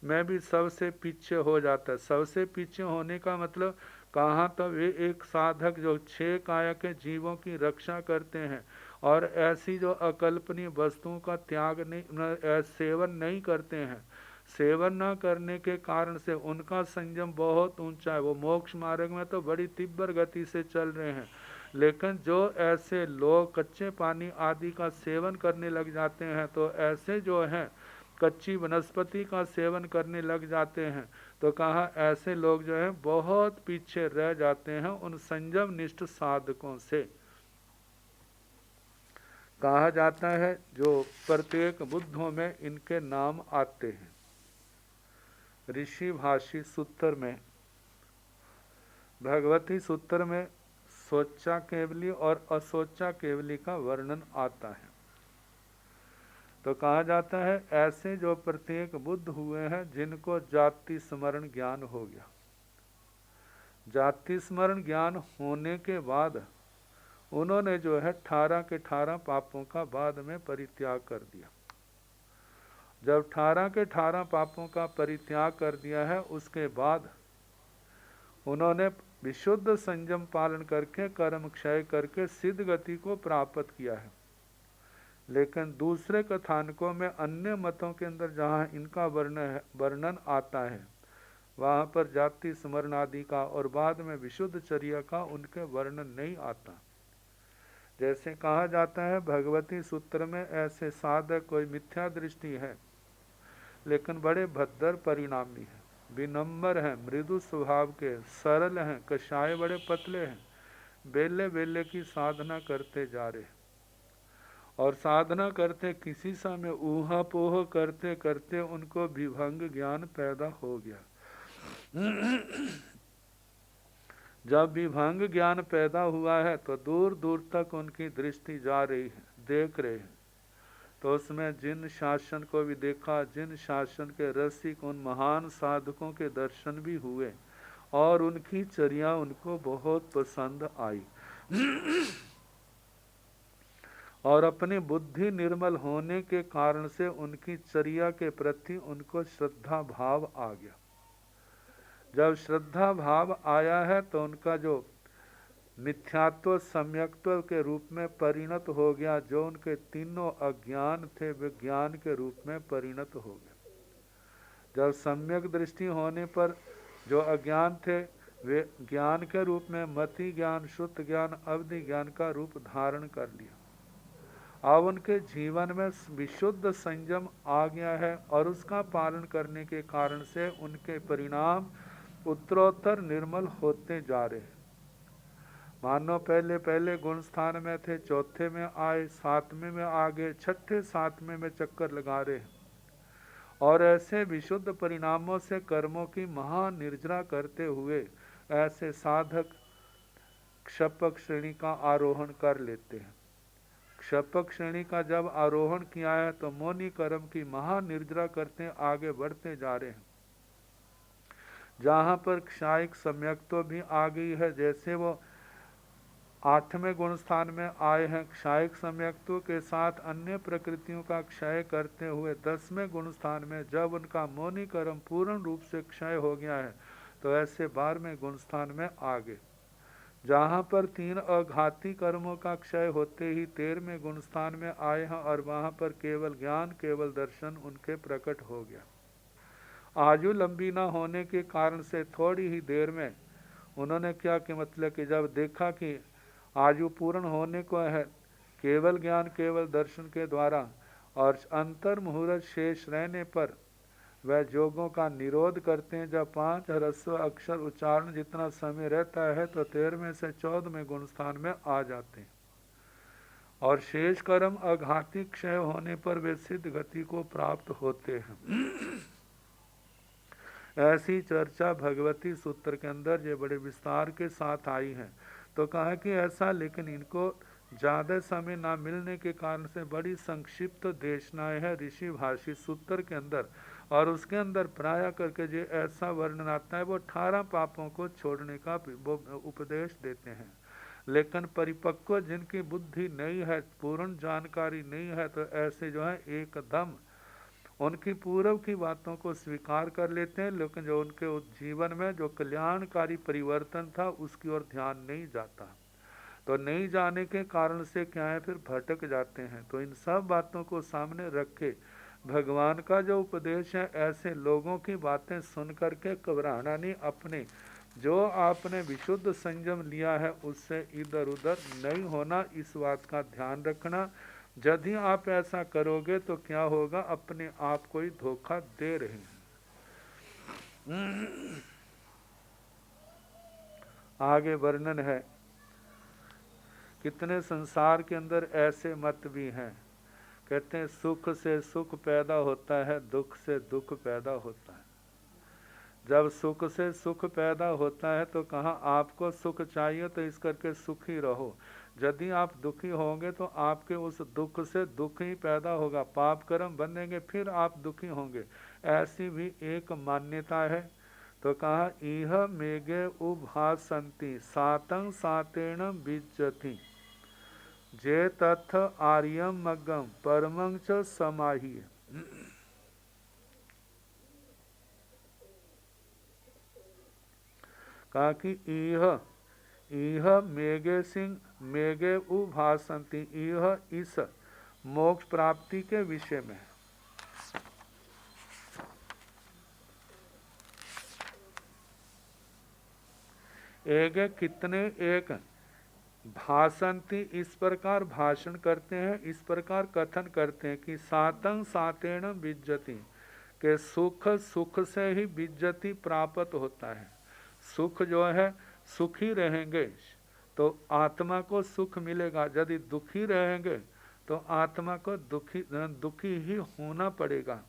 में भी सबसे पीछे हो जाता है। सबसे पीछे होने का मतलब कहाँ, तो वे एक साधक जो 6 काया के जीवों की रक्षा करते हैं और ऐसी जो अकल्पनीय वस्तुओं का त्याग नहीं, सेवन नहीं करते हैं, सेवन न करने के कारण से उनका संयम बहुत ऊंचा है। वो मोक्ष मार्ग में तो बड़ी तीव्र गति से चल रहे हैं, लेकिन जो ऐसे लोग कच्चे पानी आदि का सेवन करने लग जाते हैं, तो ऐसे जो हैं कच्ची वनस्पति का सेवन करने लग जाते हैं, तो कहा ऐसे लोग जो है बहुत पीछे रह जाते हैं उन संयम निष्ठ साधकों से। कहा जाता है जो प्रत्येक बुद्धों में इनके नाम आते हैं। ऋषि भाषी सूत्र में, भगवती सूत्र में सोचा केवली और असोचा केवली का वर्णन आता है। तो कहा जाता है ऐसे जो प्रत्येक बुद्ध हुए हैं जिनको जाति स्मरण ज्ञान हो गया। जाति स्मरण ज्ञान होने के बाद उन्होंने जो है 18 के 18 पापों का बाद में परित्याग कर दिया। जब 18 के 18 पापों का परित्याग कर दिया है, उसके बाद उन्होंने विशुद्ध संयम पालन करके कर्म क्षय करके सिद्ध गति को प्राप्त किया है। लेकिन दूसरे कथानकों में अन्य मतों के अंदर जहाँ इनका वर्णन आता है, वहाँ पर जाति स्मरण आदि का और बाद में विशुद्ध चर्या का उनके वर्णन नहीं आता। जैसे कहा जाता है भगवती सूत्र में ऐसे साधक कोई मिथ्या दृष्टि है लेकिन बड़े भद्र परिणामी है, विनम्र हैं, मृदु स्वभाव के, सरल हैं, कषाय बड़े पतले हैं, बेले बेले की साधना करते जा रहे, और साधना करते किसी समय ऊहापोह करते करते उनको विभंग ज्ञान पैदा हो गया। जब विभंग ज्ञान पैदा हुआ है तो दूर दूर तक उनकी दृष्टि जा रही है, देख रहे हैं। तो उसमें जिन शासन को भी देखा, जिन शासन के रसिक उन महान साधकों के दर्शन भी हुए और उनकी चर्या उनको बहुत पसंद आई। और अपनी बुद्धि निर्मल होने के कारण से उनकी चर्या के प्रति उनको श्रद्धा भाव आ गया। जब श्रद्धा भाव आया है तो उनका जो मिथ्यात्व सम्यक्त्व के रूप में परिणत हो गया, जो उनके तीनों अज्ञान थे वे ज्ञान के रूप में परिणत हो गए। जब सम्यक दृष्टि होने पर जो अज्ञान थे वे ज्ञान के रूप में मति ज्ञान, शुद्ध ज्ञान, अवधि ज्ञान का रूप धारण कर लिया। अब उनके जीवन में विशुद्ध संयम आ गया है और उसका पालन करने के कारण से उनके परिणाम उत्तरोत्तर निर्मल होते जा रहे हैं। मानो पहले पहले गुण स्थान में थे, चौथे में आए, सातवें में आ गए, छठे सातवें में चक्कर लगा रहे हैं, और ऐसे विशुद्ध परिणामों से कर्मों की महानिर्जरा करते हुए ऐसे साधक क्षपक श्रेणी का आरोहण कर लेते हैं। क्षपक श्रेणी का जब आरोहण किया है तो मौनी कर्म की महानिर्जरा करते आगे बढ़ते जा रहे हैं। जहाँ पर क्षायिक सम्यक्त्व भी आ गई है, जैसे वो 8वें गुण स्थान में आए हैं, क्षायिक सम्यक्त्व के साथ अन्य प्रकृतियों का क्षय करते हुए 10वें गुण स्थान में जब उनका मौनी कर्म पूर्ण रूप से क्षय हो गया है तो ऐसे 12वें गुण स्थान में आ गए। जहाँ पर 3 अघाती कर्मों का क्षय होते ही 13वें गुण स्थान में आए हैं और वहाँ पर केवल ज्ञान, केवल दर्शन उनके प्रकट हो गया। आयु लंबी न होने के कारण से थोड़ी ही देर में उन्होंने क्या कि मतलब कि जब देखा कि आयु पूर्ण होने को है केवल ज्ञान, केवल दर्शन के द्वारा, और अंतर मुहूर्त शेष रहने पर वह जोगों का निरोध करते हैं। जब 5 ह्रस्व अक्षर उच्चारण जितना समय रहता है तो 13वें से 14वें गुण स्थान में आ जाते हैं, और शेष कर्म अघाती क्षय होने पर वे सिद्ध गति को प्राप्त होते हैं। ऐसी चर्चा भगवती सूत्र के अंदर ये बड़े विस्तार के साथ आई है। तो कहा कि ऐसा, लेकिन इनको ज़्यादा समय ना मिलने के कारण से बड़ी संक्षिप्त देशनाएं है ऋषि भाषी सूत्र के अंदर, और उसके अंदर प्राय करके जो ऐसा वर्णन आता है वो 18 पापों को छोड़ने का उपदेश देते हैं। लेकिन परिपक्व जिनकी बुद्धि नहीं है, पूर्ण जानकारी नहीं है, तो ऐसे जो है एकदम उनकी पूर्व की बातों को स्वीकार कर लेते हैं, लेकिन जो उनके जीवन में जो कल्याणकारी परिवर्तन था उसकी ओर ध्यान नहीं जाता। तो नहीं जाने के कारण से क्या है, फिर भटक जाते हैं। तो इन सब बातों को सामने रखे भगवान का जो उपदेश है, ऐसे लोगों की बातें सुन करके घबराना नहीं, अपने जो आपने विशुद्ध संयम लिया है उससे इधर उधर नहीं होना, इस बात का ध्यान रखना। यदि आप ऐसा करोगे तो क्या होगा, अपने आप को ही धोखा दे रहे हैं। आगे वर्णन है, कितने संसार के अंदर ऐसे मत भी हैं, कहते हैं सुख से सुख पैदा होता है, दुख से दुख पैदा होता है। जब सुख से सुख पैदा होता है तो कहा आपको सुख चाहिए तो इस करके सुखी रहो। यदि आप दुखी होंगे तो आपके उस दुख से दुख ही पैदा होगा, पाप कर्म बनेंगे, फिर आप दुखी होंगे। ऐसी भी एक मान्यता है। तो कहा इह मेघे उभासंति सातं सातेण बीजति जे तथ आर्यम मग्गम परमं च समाहि। कहा कि इह मेघे सिंह मेघे उभासंति, यह इस मोक्ष प्राप्ति के विषय में है। एक कितने एक भाषंति, इस प्रकार भाषण करते हैं, इस प्रकार कथन करते हैं कि सातं सातेण विज्जति, कि सुख सुख से ही विज्जति प्राप्त होता है। सुख जो है, सुखी रहेंगे तो आत्मा को सुख मिलेगा, यदि दुखी रहेंगे तो आत्मा को दुखी ही होना पड़ेगा।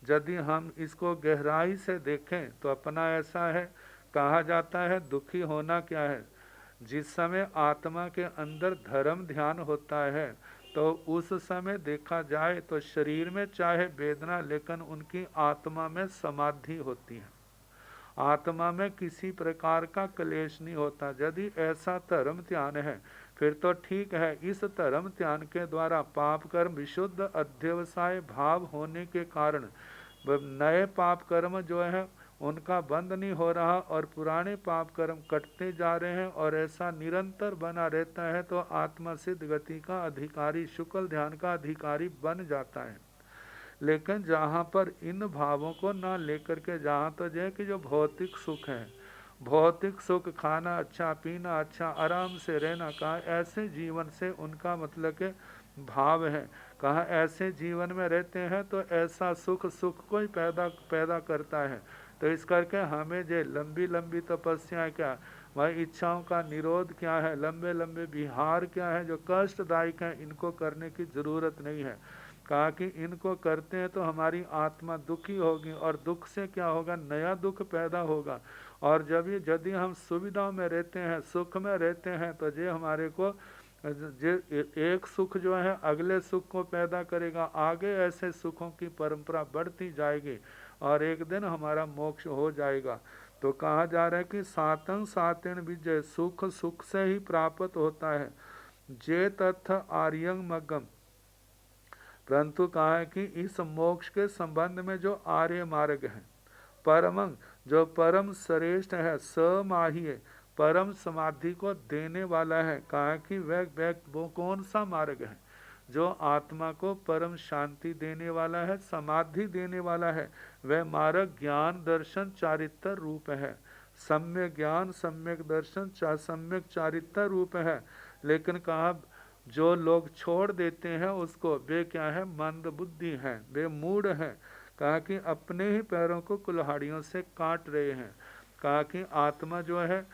यदि हम इसको गहराई से देखें तो अपना ऐसा है, कहा जाता है दुखी होना क्या है। जिस समय आत्मा के अंदर धर्म ध्यान होता है तो उस समय देखा जाए तो शरीर में चाहे वेदना, लेकिन उनकी आत्मा में समाधि होती है, आत्मा में किसी प्रकार का क्लेश नहीं होता। यदि ऐसा धर्म ध्यान है फिर तो ठीक है। इस धर्म ध्यान के द्वारा पाप कर्म विशुद्ध अध्यवसाय भाव होने के कारण नए पाप कर्म जो है उनका बंद नहीं हो रहा और पुराने पाप कर्म कटते जा रहे हैं, और ऐसा निरंतर बना रहता है तो आत्मा सिद्ध गति का अधिकारी, शुक्ल ध्यान का अधिकारी बन जाता है। लेकिन जहाँ पर इन भावों को ना लेकर के, जहाँ तो जो है कि जो भौतिक सुख है, भौतिक सुख खाना अच्छा, पीना अच्छा, आराम से रहना, कहा ऐसे जीवन से उनका मतलब के भाव है। कहा ऐसे जीवन में रहते हैं तो ऐसा सुख सुख को ही पैदा करता है। तो इस करके हमें जो लंबी लंबी तपस्या क्या, वही इच्छाओं का निरोध क्या है, लंबे लंबे विहार क्या है जो कष्टदायक हैं, इनको करने की जरूरत नहीं है। कहा कि इनको करते हैं तो हमारी आत्मा दुखी होगी, और दुख से क्या होगा, नया दुख पैदा होगा। और जब यदि हम सुविधाओं में रहते हैं, सुख में रहते हैं, तो ये हमारे को एक सुख जो है अगले सुख को पैदा करेगा, आगे ऐसे सुखों की परंपरा बढ़ती जाएगी और एक दिन हमारा मोक्ष हो जाएगा। तो कहा जा रहा है कि सातंग सातेन विजय, सुख सुख से ही प्राप्त होता है। जे तथ आर्यंग मगम, परंतु कहा है कि इस मोक्ष के संबंध में जो आर्य मार्ग है, परमंग जो परम श्रेष्ठ है, समाहिए परम समाधि को देने वाला है। कहा कि वह वो कौन सा मार्ग है जो आत्मा को परम शांति देने वाला है, समाधि देने वाला है। वह मार्ग ज्ञान दर्शन चारित्र रूप है। सम्यक ज्ञान, सम्यक दर्शन, सम्यक चारित्र रूप है। लेकिन कहा जो लोग छोड़ देते हैं उसको, वे क्या है, मंद बुद्धि हैं, वे मूढ़ हैं। कहा कि अपने ही पैरों को कुल्हाड़ियों से काट रहे हैं। कहा कि आत्मा जो है,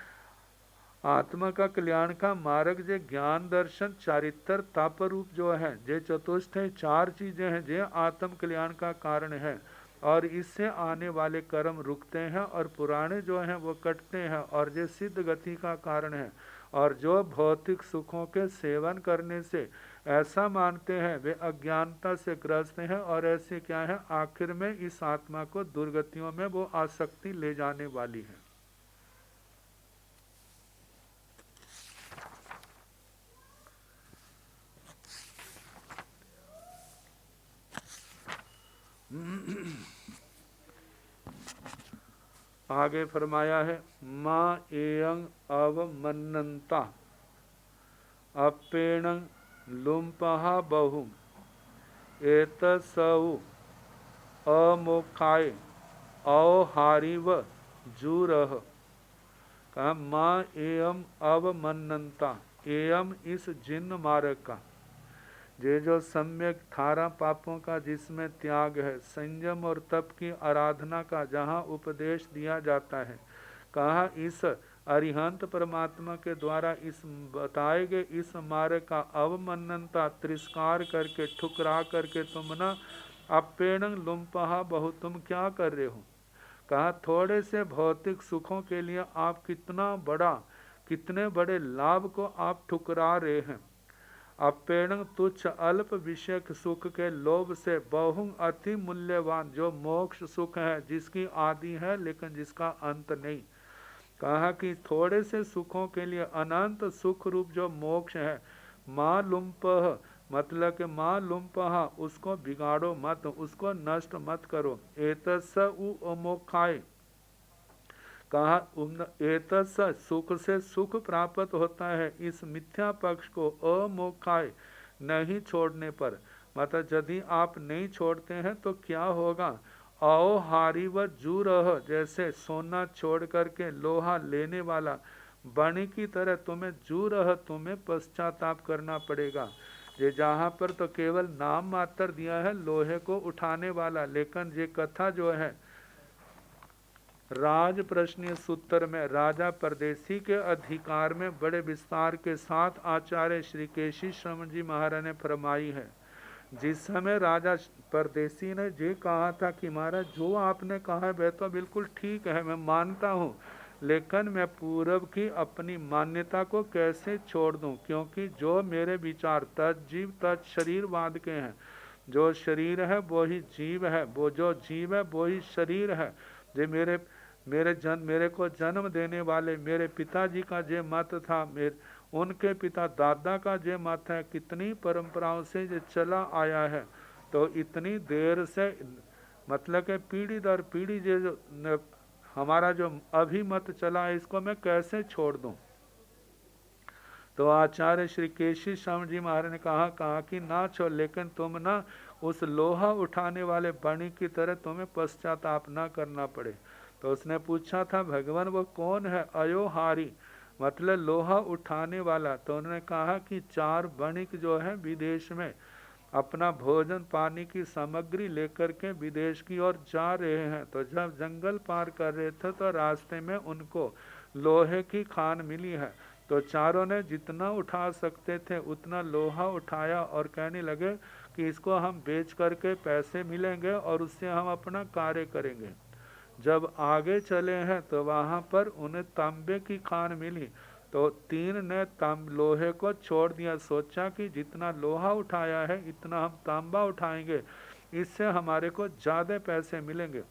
आत्मा का कल्याण का मार्ग जो ज्ञान दर्शन चारित्र ताप रूप जो है, जे चतुष्ट है, चार चीजें हैं जे आत्म कल्याण का कारण है। और इससे आने वाले कर्म रुकते हैं और पुराने जो हैं वो कटते हैं, और जे सिद्ध गति का कारण है। और जो भौतिक सुखों के सेवन करने से ऐसा मानते हैं वे अज्ञानता से ग्रस्त हैं, और ऐसे क्या है, आखिर में इस आत्मा को दुर्गतियों में वो आसक्ति ले जाने वाली है। आगे फरमाया है, माँ एयं अवमन्नता अपेणं लुम्पहा बहुम एतसौ अमोखाय अवहारिव जूरह। कहा माँ एयम अवमन्नता, एयम इस जिन्न मार्ग का, ये जो सम्यक 18 पापों का जिसमें त्याग है, संयम और तप की आराधना का जहाँ उपदेश दिया जाता है। कहा इस अरिहंत परमात्मा के द्वारा इस बताए गए इस मार्ग का अवमन्नता, तिरस्कार करके, ठुकरा करके तुम ना अपेणं लुम्पहा बहु, तुम क्या कर रहे हो। कहा थोड़े से भौतिक सुखों के लिए आप कितने बड़े लाभ को आप ठुकरा रहे हैं। अपेणं तुच्छ अल्प विषय सुख के लोभ से बहु अति मूल्यवान जो मोक्ष सुख है, जिसकी आदि है लेकिन जिसका अंत नहीं। कहा कि थोड़े से सुखों के लिए अनंत सुख रूप जो मोक्ष है, माँ लुम्पह मतलब कि माँ लुम्पहा, उसको बिगाड़ो मत, उसको नष्ट मत करो। एतस अमोखाय, कहा एतस सुख से सुख प्राप्त होता है, इस मिथ्या पक्ष को अमोखाय नहीं छोड़ने पर, मतलब यदि आप नहीं छोड़ते हैं तो क्या होगा, अवहारी व जूरह, जैसे सोना छोड़ करके लोहा लेने वाला बणि की तरह तुम्हें जूरह, तुम्हें पश्चाताप करना पड़ेगा। ये जहाँ पर तो केवल नाम मात्र दिया है लोहे को उठाने वाला, लेकिन ये कथा जो है राज प्रश्न सूत्र में राजा परदेसी के अधिकार में बड़े विस्तार के साथ आचार्य श्री केशी श्रवण जी महाराज ने फरमाई है। जिस समय राजा परदेसी ने ये कहा था कि महाराज जो आपने कहा है वह तो बिल्कुल ठीक है, मैं मानता हूँ, लेकिन मैं पूर्व की अपनी मान्यता को कैसे छोड़ दूं, क्योंकि जो मेरे विचार तज्जीव तत् शरीरवाद के हैं, जो शरीर है वो ही जीव है, वो जो जीव है वो ही शरीर है। जे मेरे को जन्म देने वाले मेरे पिताजी का जे मत था, उनके पिता दादा का जे मत है, कितनी परंपराओं से ये चला आया है। तो इतनी देर से मतलब कि पीढ़ी दर पीढ़ी जो हमारा जो अभिमत चला है, इसको मैं कैसे छोड़ दूं। तो आचार्य श्री केशी श्रवण जी महाराज ने कहा कि ना छोड़, लेकिन तुम ना उस लोहा उठाने वाले बणि की तरह तुम्हें पश्चाताप ना करना पड़े। तो उसने पूछा था भगवान वो कौन है? अयोहारी मतलब लोहा उठाने वाला। तो उन्होंने कहा कि 4 वणिक जो है विदेश में अपना भोजन पानी की सामग्री लेकर के विदेश की ओर जा रहे हैं। तो जब जंगल पार कर रहे थे तो रास्ते में उनको लोहे की खान मिली है। तो चारों ने जितना उठा सकते थे उतना लोहा उठाया और कहने लगे कि इसको हम बेच करके पैसे मिलेंगे और उससे हम अपना कार्य करेंगे। जब आगे चले हैं तो वहाँ पर उन्हें तांबे की खान मिली। तो 3 ने लोहे को छोड़ दिया, सोचा कि जितना लोहा उठाया है इतना हम तांबा उठाएंगे, इससे हमारे को ज़्यादा पैसे मिलेंगे।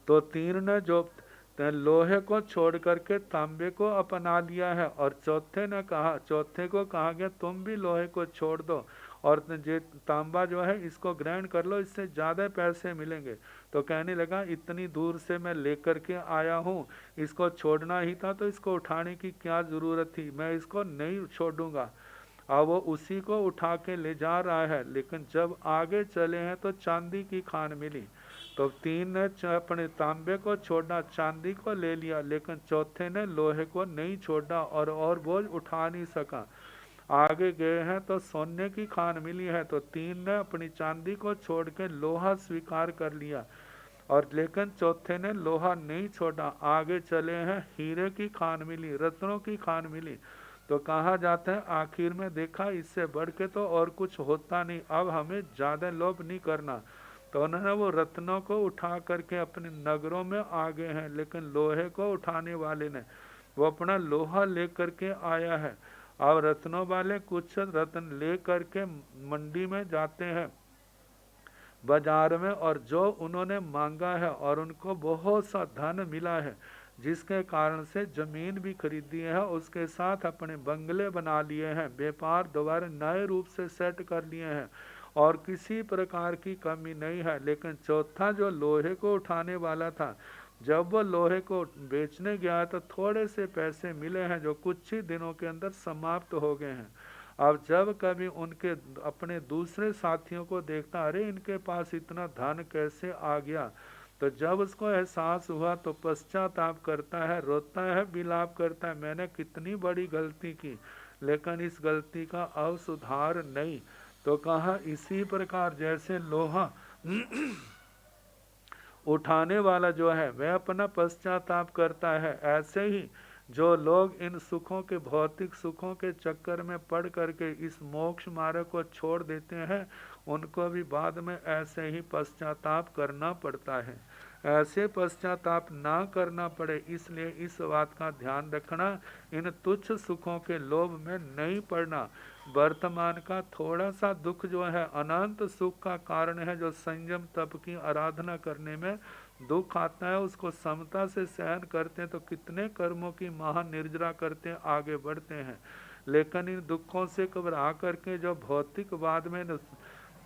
तो 3 ने जो लोहे को छोड़ करके तांबे को अपना लिया है, और चौथे को कहा गया तुम भी लोहे को छोड़ दो और ये तांबा जो है इसको ग्रहण कर लो, इससे ज़्यादा पैसे मिलेंगे। तो कहने लगा इतनी दूर से मैं लेकर के आया हूँ, इसको छोड़ना ही था तो इसको उठाने की क्या ज़रूरत थी, मैं इसको नहीं छोड़ूंगा। अब वो उसी को उठा के ले जा रहा है, लेकिन जब आगे चले हैं तो चांदी की खान मिली। तो 3 ने अपने तांबे को छोड़ा, चांदी को ले लिया, लेकिन चौथे ने लोहे को नहीं छोड़ा और बोझ उठा नहीं सका। आगे गए हैं तो सोने की खान मिली है। तो 3 ने अपनी चांदी को छोड़ के लोहा स्वीकार कर लिया, और लेकिन चौथे ने लोहा नहीं छोड़ा। आगे चले हैं, हीरे की खान मिली, रत्नों की खान मिली। तो कहा जाता है आखिर में देखा इससे बढ़ के तो और कुछ होता नहीं, अब हमें ज़्यादा लोभ नहीं करना। तो उन्होंने वो रत्नों को उठा करके अपने नगरों में आ गए हैं, लेकिन लोहे को उठाने वाले ने वो अपना लोहा ले करके आया है। अब रत्नों वाले कुछ रत्न ले करके मंडी में जाते हैं, बाजार में, और जो उन्होंने मांगा है और उनको बहुत सा धन मिला है, जिसके कारण से जमीन भी खरीदी है, उसके साथ अपने बंगले बना लिए हैं, व्यापार दोबारा नए रूप से सेट कर लिए हैं और किसी प्रकार की कमी नहीं है। लेकिन चौथा जो लोहे को उठाने वाला था, जब वो लोहे को बेचने गया तो थोड़े से पैसे मिले हैं जो कुछ ही दिनों के अंदर समाप्त हो गए हैं। अब जब कभी उनके अपने दूसरे साथियों को देखता, अरे इनके पास इतना धन कैसे आ गया, तो जब उसको एहसास हुआ तो पश्चाताप करता है, रोता है, विलाप करता है, मैंने कितनी बड़ी गलती की, लेकिन इस गलती का अब सुधार नहीं। तो कहा इसी प्रकार जैसे लोहा उठाने वाला जो है वह अपना पश्चाताप करता है, ऐसे ही जो लोग इन सुखों के भौतिक सुखों के चक्कर में पड़ करके इस मोक्ष मार्ग को छोड़ देते हैं, उनको भी बाद में ऐसे ही पश्चाताप करना पड़ता है। ऐसे पश्चाताप ना करना पड़े, इसलिए इस बात का ध्यान रखना, इन तुच्छ सुखों के लोभ में नहीं पड़ना। वर्तमान का थोड़ा सा दुख जो है अनंत सुख का कारण है, जो संयम तप की आराधना करने में दुख आता है, उसको समता से सहन करते हैं तो कितने कर्मों की महान निर्जरा करते हैं, आगे बढ़ते हैं। लेकिन इन दुखों से घबरा करके जो भौतिकवाद में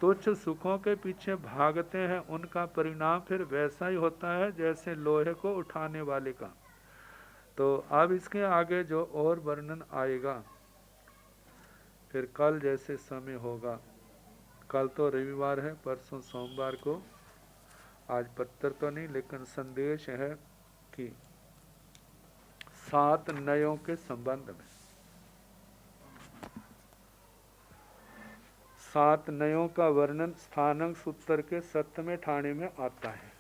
तुच्छ सुखों के पीछे भागते हैं, उनका परिणाम फिर वैसा ही होता है जैसे लोहे को उठाने वाले का। तो अब इसके आगे जो और वर्णन आएगा फिर कल जैसे समय होगा। कल तो रविवार है, परसों सोमवार को, आज पत्तर तो नहीं लेकिन संदेश है कि 7 नयों के संबंध में। 7 नयों का वर्णन स्थानक सूत्र के 7वें ठाणे में आता है।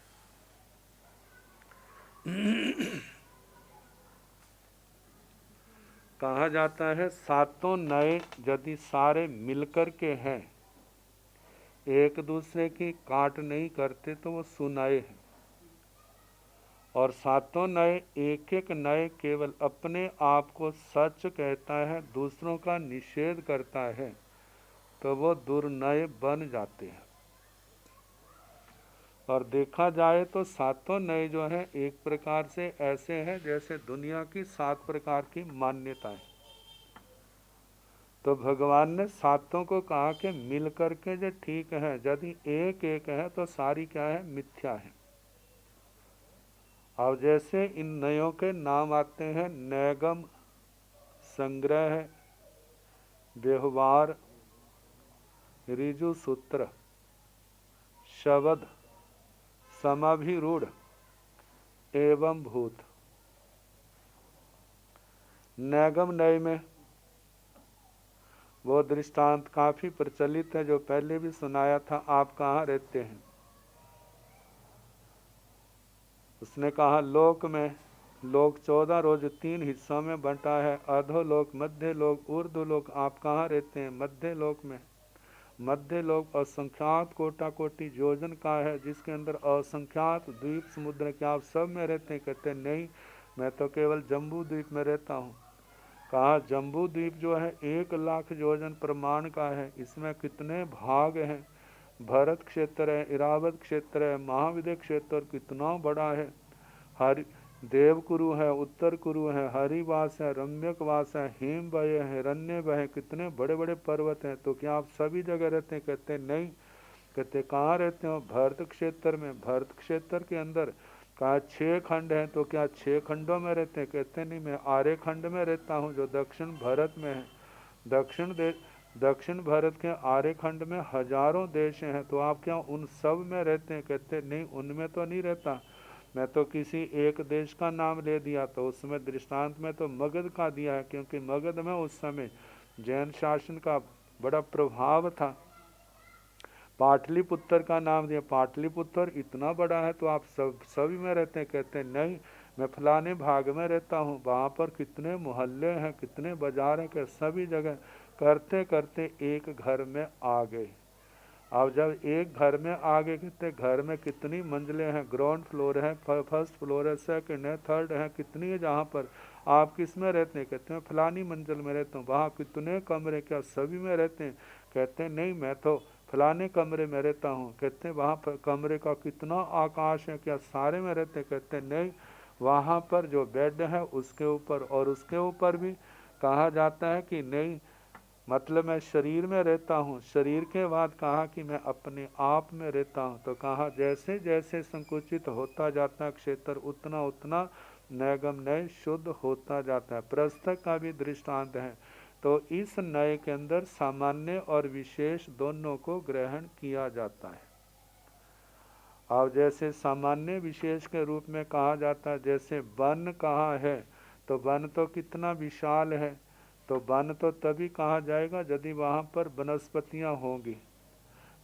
कहा जाता है 7 नए यदि सारे मिलकर के हैं, एक दूसरे की काट नहीं करते तो वो सुनए हैं। और 7 नए एक एक नए केवल अपने आप को सच कहता है, दूसरों का निषेध करता है, तो वो दुर्नय बन जाते हैं। और देखा जाए तो 7 नए जो हैं एक प्रकार से ऐसे हैं जैसे दुनिया की 7 प्रकार की मान्यताएं। तो भगवान ने 7 को कहा कि मिल करके जो ठीक है, यदि एक एक है तो सारी क्या है, मिथ्या है। अब जैसे इन नयों के नाम आते हैं नैगम, संग्रह, व्यवहार, ऋजु सूत्र, शब्द, समाभिरूढ़ एवं भूत। नैगम नय में वो दृष्टांत काफी प्रचलित है जो पहले भी सुनाया था, आप कहाँ रहते हैं। उसने कहा लोक में, लोक 14 रोज 3 हिस्सों में बंटा है, अधोलोक, मध्य लोक, ऊर्ध्वलोक। आप कहाँ रहते हैं, मध्य लोक में। मध्य लोक असंख्यात कोटा कोटि योजन का है, जिसके अंदर असंख्यात द्वीप समुद्र के। आप सब में रहते हैं, कहते नहीं मैं तो केवल जम्बू द्वीप में रहता हूँ। कहा जम्बू द्वीप जो है 1 लाख योजन प्रमाण का है, इसमें कितने भाग हैं। भरत क्षेत्र है, इरावत क्षेत्र है, महाविद्य क्षेत्र कितना बड़ा है। हरि देवकुरु है, उत्तर कुरु है, हरिवास है, रम्यकवास है, हिम वय है, हिरण्य वय, कितने बड़े बड़े पर्वत हैं। तो क्या आप सभी जगह रहते हैं, कहते नहीं। कहते कहाँ रहते हो, भरत क्षेत्र में। भरत क्षेत्र के अंदर कहा 6 खंड हैं, तो क्या 6 खंडों में रहते हैं, कहते नहीं मैं आर्य खंड में रहता हूँ जो दक्षिण भारत में है। दक्षिण भारत के आर्य खंड में हजारों देश हैं, तो आप क्या उन सब में रहते हैं, कहते नहीं उनमें तो नहीं रहता, मैं तो किसी एक देश का नाम ले दिया। तो उसमें दृष्टांत में तो मगध का दिया है, क्योंकि मगध में उस समय जैन शासन का बड़ा प्रभाव था। पाटलिपुत्र का नाम दिया, पाटलिपुत्र इतना बड़ा है, तो आप सभी में रहते हैं, कहते हैं नहीं मैं फलाने भाग में रहता हूँ, वहाँ पर कितने मोहल्ले हैं, कितने बाजार हैं, कि सभी जगह करते करते एक घर में आ गए। अब जब एक घर में आ गए, कहते घर में कितनी मंजिलें हैं, ग्राउंड फ्लोर है, फर्स्ट फ्लोर है, सेकंड है, थर्ड है, कितनी है, जहाँ पर आप किस में रहते हैं, कहते हैं फलानी मंजिल में रहता हूँ। वहाँ कितने कमरे, क्या सभी में रहते हैं, कहते हैं नहीं मैं तो फलाने कमरे में रहता हूँ। कहते हैं वहाँ पर कमरे का कितना आकाश है, क्या सारे में रहते हैं, कहते हैं नहीं वहाँ पर जो बेड है उसके ऊपर और उसके ऊपर भी कहा जाता है कि नहीं, मतलब मैं शरीर में रहता हूँ। शरीर के बाद कहा कि मैं अपने आप में रहता हूँ। तो कहा जैसे जैसे संकुचित होता जाता है क्षेत्र, उतना उतना नैगम नय शुद्ध होता जाता है। प्रस्तक का भी दृष्टांत है। तो इस नय के अंदर सामान्य और विशेष दोनों को ग्रहण किया जाता है। अब जैसे सामान्य विशेष के रूप में कहा जाता है, जैसे वन कहाँ है, तो वन तो कितना विशाल है, तो वन तो तभी कहा जाएगा यदि वहाँ पर वनस्पतियाँ होंगी।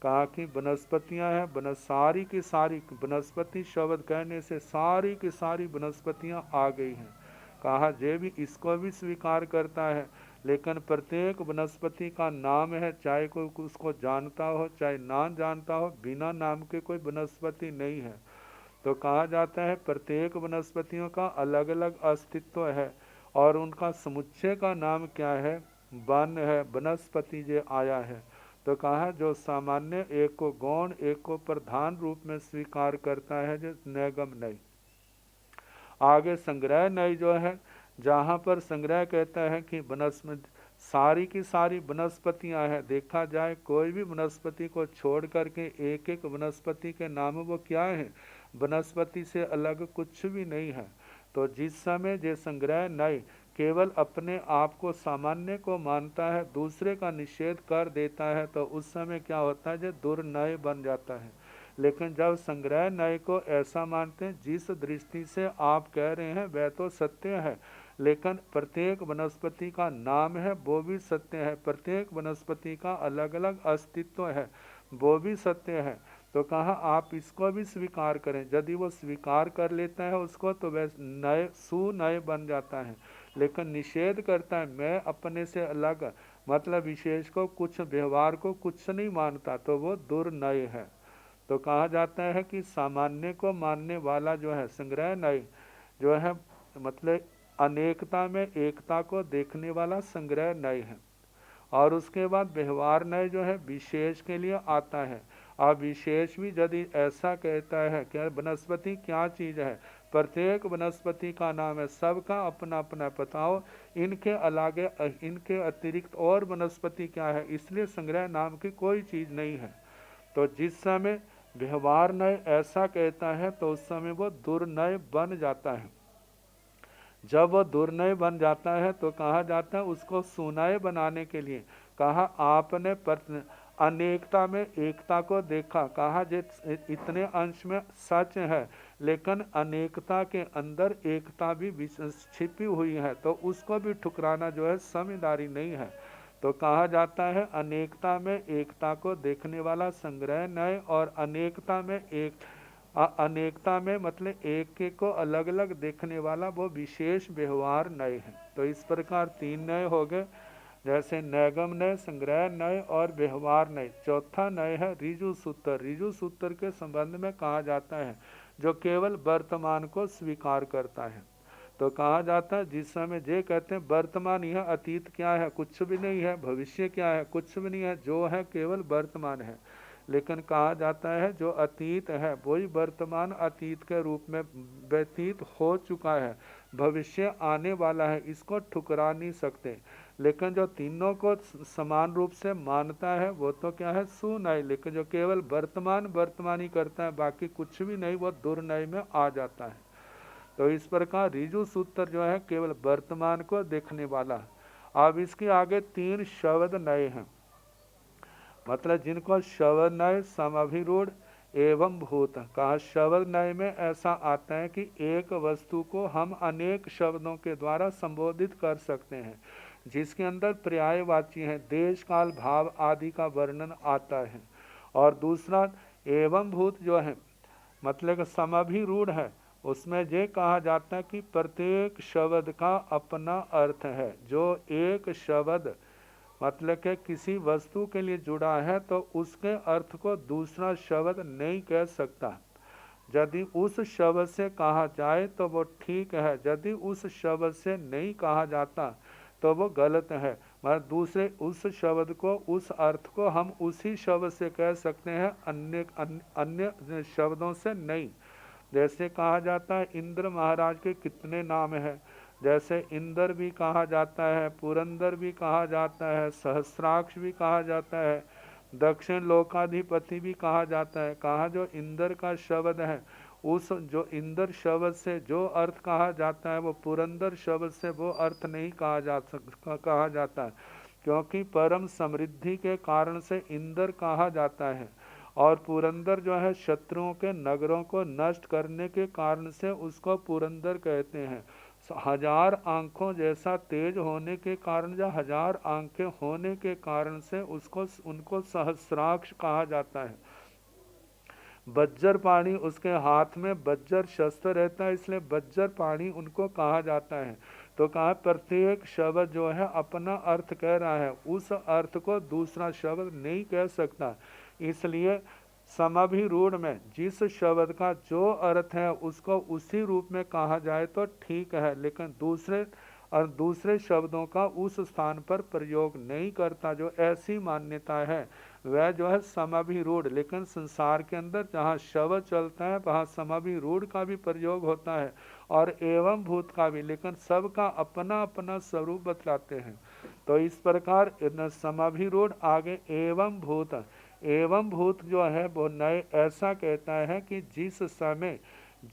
कहा कि वनस्पतियाँ हैं, सारी की सारी, वनस्पति शब्द कहने से सारी की सारी वनस्पतियाँ आ गई हैं। कहा ये भी इसको भी स्वीकार करता है, लेकिन प्रत्येक वनस्पति का नाम है, चाहे कोई उसको जानता हो चाहे ना जानता हो, बिना नाम के कोई वनस्पति नहीं है। तो कहा जाता है प्रत्येक वनस्पतियों का अलग अलग अस्तित्व है और उनका समुच्चय का नाम क्या है, वन है, वनस्पति जो आया है। तो कहा जो सामान्य एक को गौण एक को प्रधान रूप में स्वीकार करता है, जो नैगम नय। आगे संग्रह नय जो है, जहाँ पर संग्रह कहता है कि वनस्पति सारी की सारी वनस्पतियाँ हैं। देखा जाए कोई भी वनस्पति को छोड़ करके एक एक वनस्पति के नाम वो क्या है, वनस्पति से अलग कुछ भी नहीं है। तो जिस समय जो संग्रह नय केवल अपने आप को सामान्य को मानता है, दूसरे का निषेध कर देता है, तो उस समय क्या होता है, जो दुर्नय बन जाता है। लेकिन जब संग्रह नय को ऐसा मानते हैं जिस दृष्टि से आप कह रहे हैं वह तो सत्य है, लेकिन प्रत्येक वनस्पति का नाम है वो भी सत्य है, प्रत्येक वनस्पति का अलग अलग अस्तित्व है वो भी सत्य है। तो कहा आप इसको भी स्वीकार करें। यदि वो स्वीकार कर लेता है उसको तो वह नए सुनय बन जाता है, लेकिन निषेध करता है मैं अपने से अलग, मतलब विशेष को कुछ व्यवहार को कुछ नहीं मानता, तो वो दुर्नय है। तो कहा जाता है कि सामान्य को मानने वाला जो है संग्रह नय जो है, मतलब अनेकता में एकता को देखने वाला संग्रह नय है। और उसके बाद व्यवहार नय जो है विशेष के लिए आता है। अब विशेष भी यदि ऐसा कहता है कि वनस्पति क्या चीज है, प्रत्येक वनस्पति का नाम है, सबका अपना अपना बताओ, इनके अलागे इनके अतिरिक्त और वनस्पति क्या है, इसलिए संग्रह नाम की कोई चीज नहीं है। तो जिस समय व्यवहार नय ऐसा कहता है तो उस समय वो दुर्नय बन जाता है। जब वो दुर्नय बन जाता है तो कहा जाता है उसको सुनय बनाने के लिए कहा आपने अनेकता में एकता को देखा, कहा इतने अंश में सच है लेकिन अनेकता के अंदर एकता भी छिपी हुई है, तो उसको भी ठुकराना जो है समझदारी नहीं है। तो कहा जाता है अनेकता में एकता को देखने वाला संग्रह नय, और अनेकता में अनेकता में मतलब एक एक को अलग अलग देखने वाला वो विशेष व्यवहार नय है। तो इस प्रकार तीन नय हो गए, जैसे नैगम नय, संग्रह नय और व्यवहार नय। चौथा नय है ऋजु सूत्र। ऋजु सूत्र के संबंध में कहा जाता है जो केवल वर्तमान को स्वीकार करता है। तो कहा जाता है जिस समय जे कहते हैं वर्तमान, यह अतीत क्या है, कुछ भी नहीं है, भविष्य क्या है, कुछ भी नहीं है, जो है केवल वर्तमान है। लेकिन कहा जाता है जो अतीत है वही वर्तमान अतीत के रूप में व्यतीत हो चुका है, भविष्य आने वाला है, इसको ठुकरा नहीं सकते। लेकिन जो तीनों को समान रूप से मानता है वो तो क्या है सुनय, लेकिन जो केवल वर्तमान वर्तमान ही करता है बाकी कुछ भी नहीं, वो दुर्नय में आ जाता है। तो इस प्रकार ऋजु सूत्र जो है केवल वर्तमान को देखने वाला। अब इसके आगे तीन शब्द नए हैं, मतलब जिनको शब्द नय समभिरूढ़ एवं भूत कहा। शब्द नय में ऐसा आता है कि एक वस्तु को हम अनेक शब्दों के द्वारा संबोधित कर सकते हैं, जिसके अंदर पर्यायवाची है, देश काल भाव आदि का वर्णन आता है। और दूसरा एवं भूत जो है मतलब समभिरूढ़ है, उसमें ये कहा जाता है कि प्रत्येक शब्द का अपना अर्थ है। जो एक शब्द मतलब कि किसी वस्तु के लिए जुड़ा है तो उसके अर्थ को दूसरा शब्द नहीं कह सकता। यदि उस शब्द से कहा जाए तो वो ठीक है, यदि उस शब्द से नहीं कहा जाता तो वो गलत है। मतलब दूसरे उस शब्द को, उस अर्थ को हम उसी शब्द से कह सकते हैं, अन्य शब्दों से नहीं। जैसे कहा जाता है इंद्र महाराज के कितने नाम हैं, जैसे इंद्र भी कहा जाता है, पुरंदर भी कहा जाता है, सहस्राक्ष भी कहा जाता है, दक्षिण लोकाधिपति भी कहा जाता है। कहा जो इंद्र का शब्द है, उस जो इंद्र शब्द से जो अर्थ कहा जाता है वो पुरंदर शब्द से वो अर्थ नहीं कहा जाता है, क्योंकि परम समृद्धि के कारण से इंद्र कहा जाता है। और पुरंदर जो है शत्रुओं के नगरों को नष्ट करने के कारण से उसको पुरंदर कहते हैं। हजार आंखों जैसा तेज होने के कारण या हजार आंखें होने के कारण से उनको सहस्राक्ष कहा जाता है। बज्जर पाणी, उसके हाथ में बज्जर शस्त्र रहता है, इसलिए बज्जर पाणी उनको कहा जाता है। तो कहा प्रत्येक शब्द जो है अपना अर्थ कह रहा है, उस अर्थ को दूसरा शब्द नहीं कह सकता। इसलिए समभिरूढ़ में जिस शब्द का जो अर्थ है उसको उसी रूप में कहा जाए तो ठीक है, लेकिन दूसरे शब्दों का उस स्थान पर प्रयोग नहीं करता। जो ऐसी मान्यता है वह जो है समभिरूढ़। लेकिन संसार के अंदर जहाँ शब्द चलता है वहाँ समभिरूढ़ का भी प्रयोग होता है और एवं भूत का भी, लेकिन सबका अपना अपना स्वरूप बतलाते हैं। तो इस प्रकार समभिरूढ़ आगे एवं भूत। एवं भूत जो है वो नए ऐसा कहता है कि जिस समय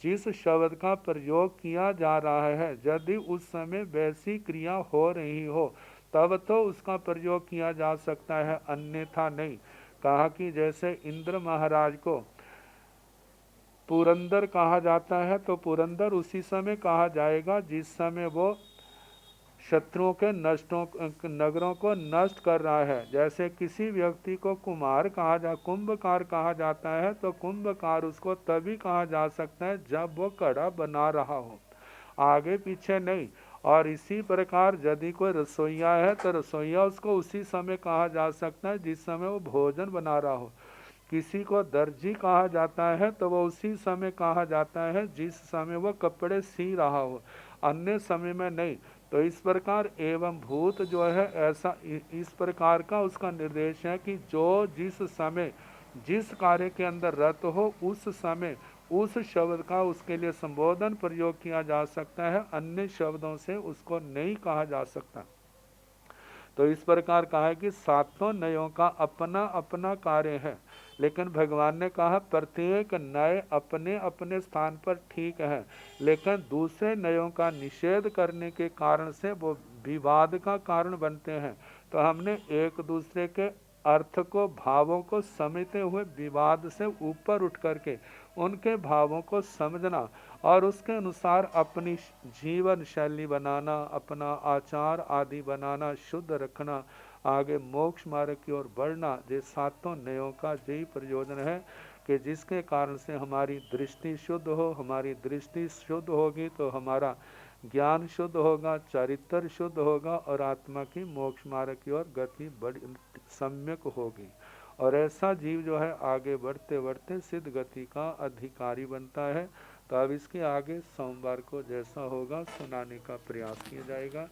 जिस शब्द का प्रयोग किया जा रहा है यदि उस समय वैसी क्रिया हो रही हो तब तो उसका प्रयोग किया जा सकता है, अन्यथा नहीं। कहा कि जैसे इंद्र महाराज को पुरंदर कहा जाता है तो पुरंदर उसी समय कहा जाएगा जिस समय वो शत्रुओं के नगरों को नष्ट कर रहा है। जैसे किसी व्यक्ति को कुंभकार कहा जाता है, तो कुंभकार उसको तभी कहा जा सकता है जब वो कड़ा बना रहा हो, आगे पीछे नहीं। और इसी प्रकार यदि कोई रसोइया है तो रसोइया उसको उसी समय कहा जा सकता है जिस समय वो भोजन बना रहा हो। किसी को दर्जी कहा जाता है तो वो उसी समय कहा जाता है जिस समय वो कपड़े सी रहा हो, अन्य समय में नहीं। तो इस प्रकार एवं भूत जो है ऐसा इस प्रकार का उसका निर्देश है कि जो जिस समय जिस कार्य के अंदर रत हो उस समय उस शब्द का उसके लिए संबोधन प्रयोग किया जा सकता है, अन्य शब्दों से उसको नहीं कहा जा सकता। तो इस प्रकार कहा है कि सातों नयों का अपना अपना कार्य है, लेकिन भगवान ने कहा प्रत्येक नय अपने अपने स्थान पर ठीक है, लेकिन दूसरे नयों का निषेध करने के कारण से वो विवाद का कारण बनते हैं। तो हमने एक दूसरे के अर्थ को भावों को समझते हुए विवाद से ऊपर उठ करके उनके भावों को समझना और उसके अनुसार अपनी जीवन शैली बनाना, अपना आचार आदि बनाना, शुद्ध रखना, आगे मोक्ष मार्ग की ओर बढ़ना, ये सातों नयों का यही प्रयोजन है कि जिसके कारण से हमारी दृष्टि शुद्ध हो। हमारी दृष्टि शुद्ध होगी तो हमारा ज्ञान शुद्ध होगा, चरित्र शुद्ध होगा और आत्मा की मोक्ष मार्ग की ओर गति बड़ी सम्यक होगी। और ऐसा जीव जो है आगे बढ़ते बढ़ते सिद्ध गति का अधिकारी बनता है। तो अब इसके आगे सोमवार को जैसा होगा सुनाने का प्रयास किया जाएगा।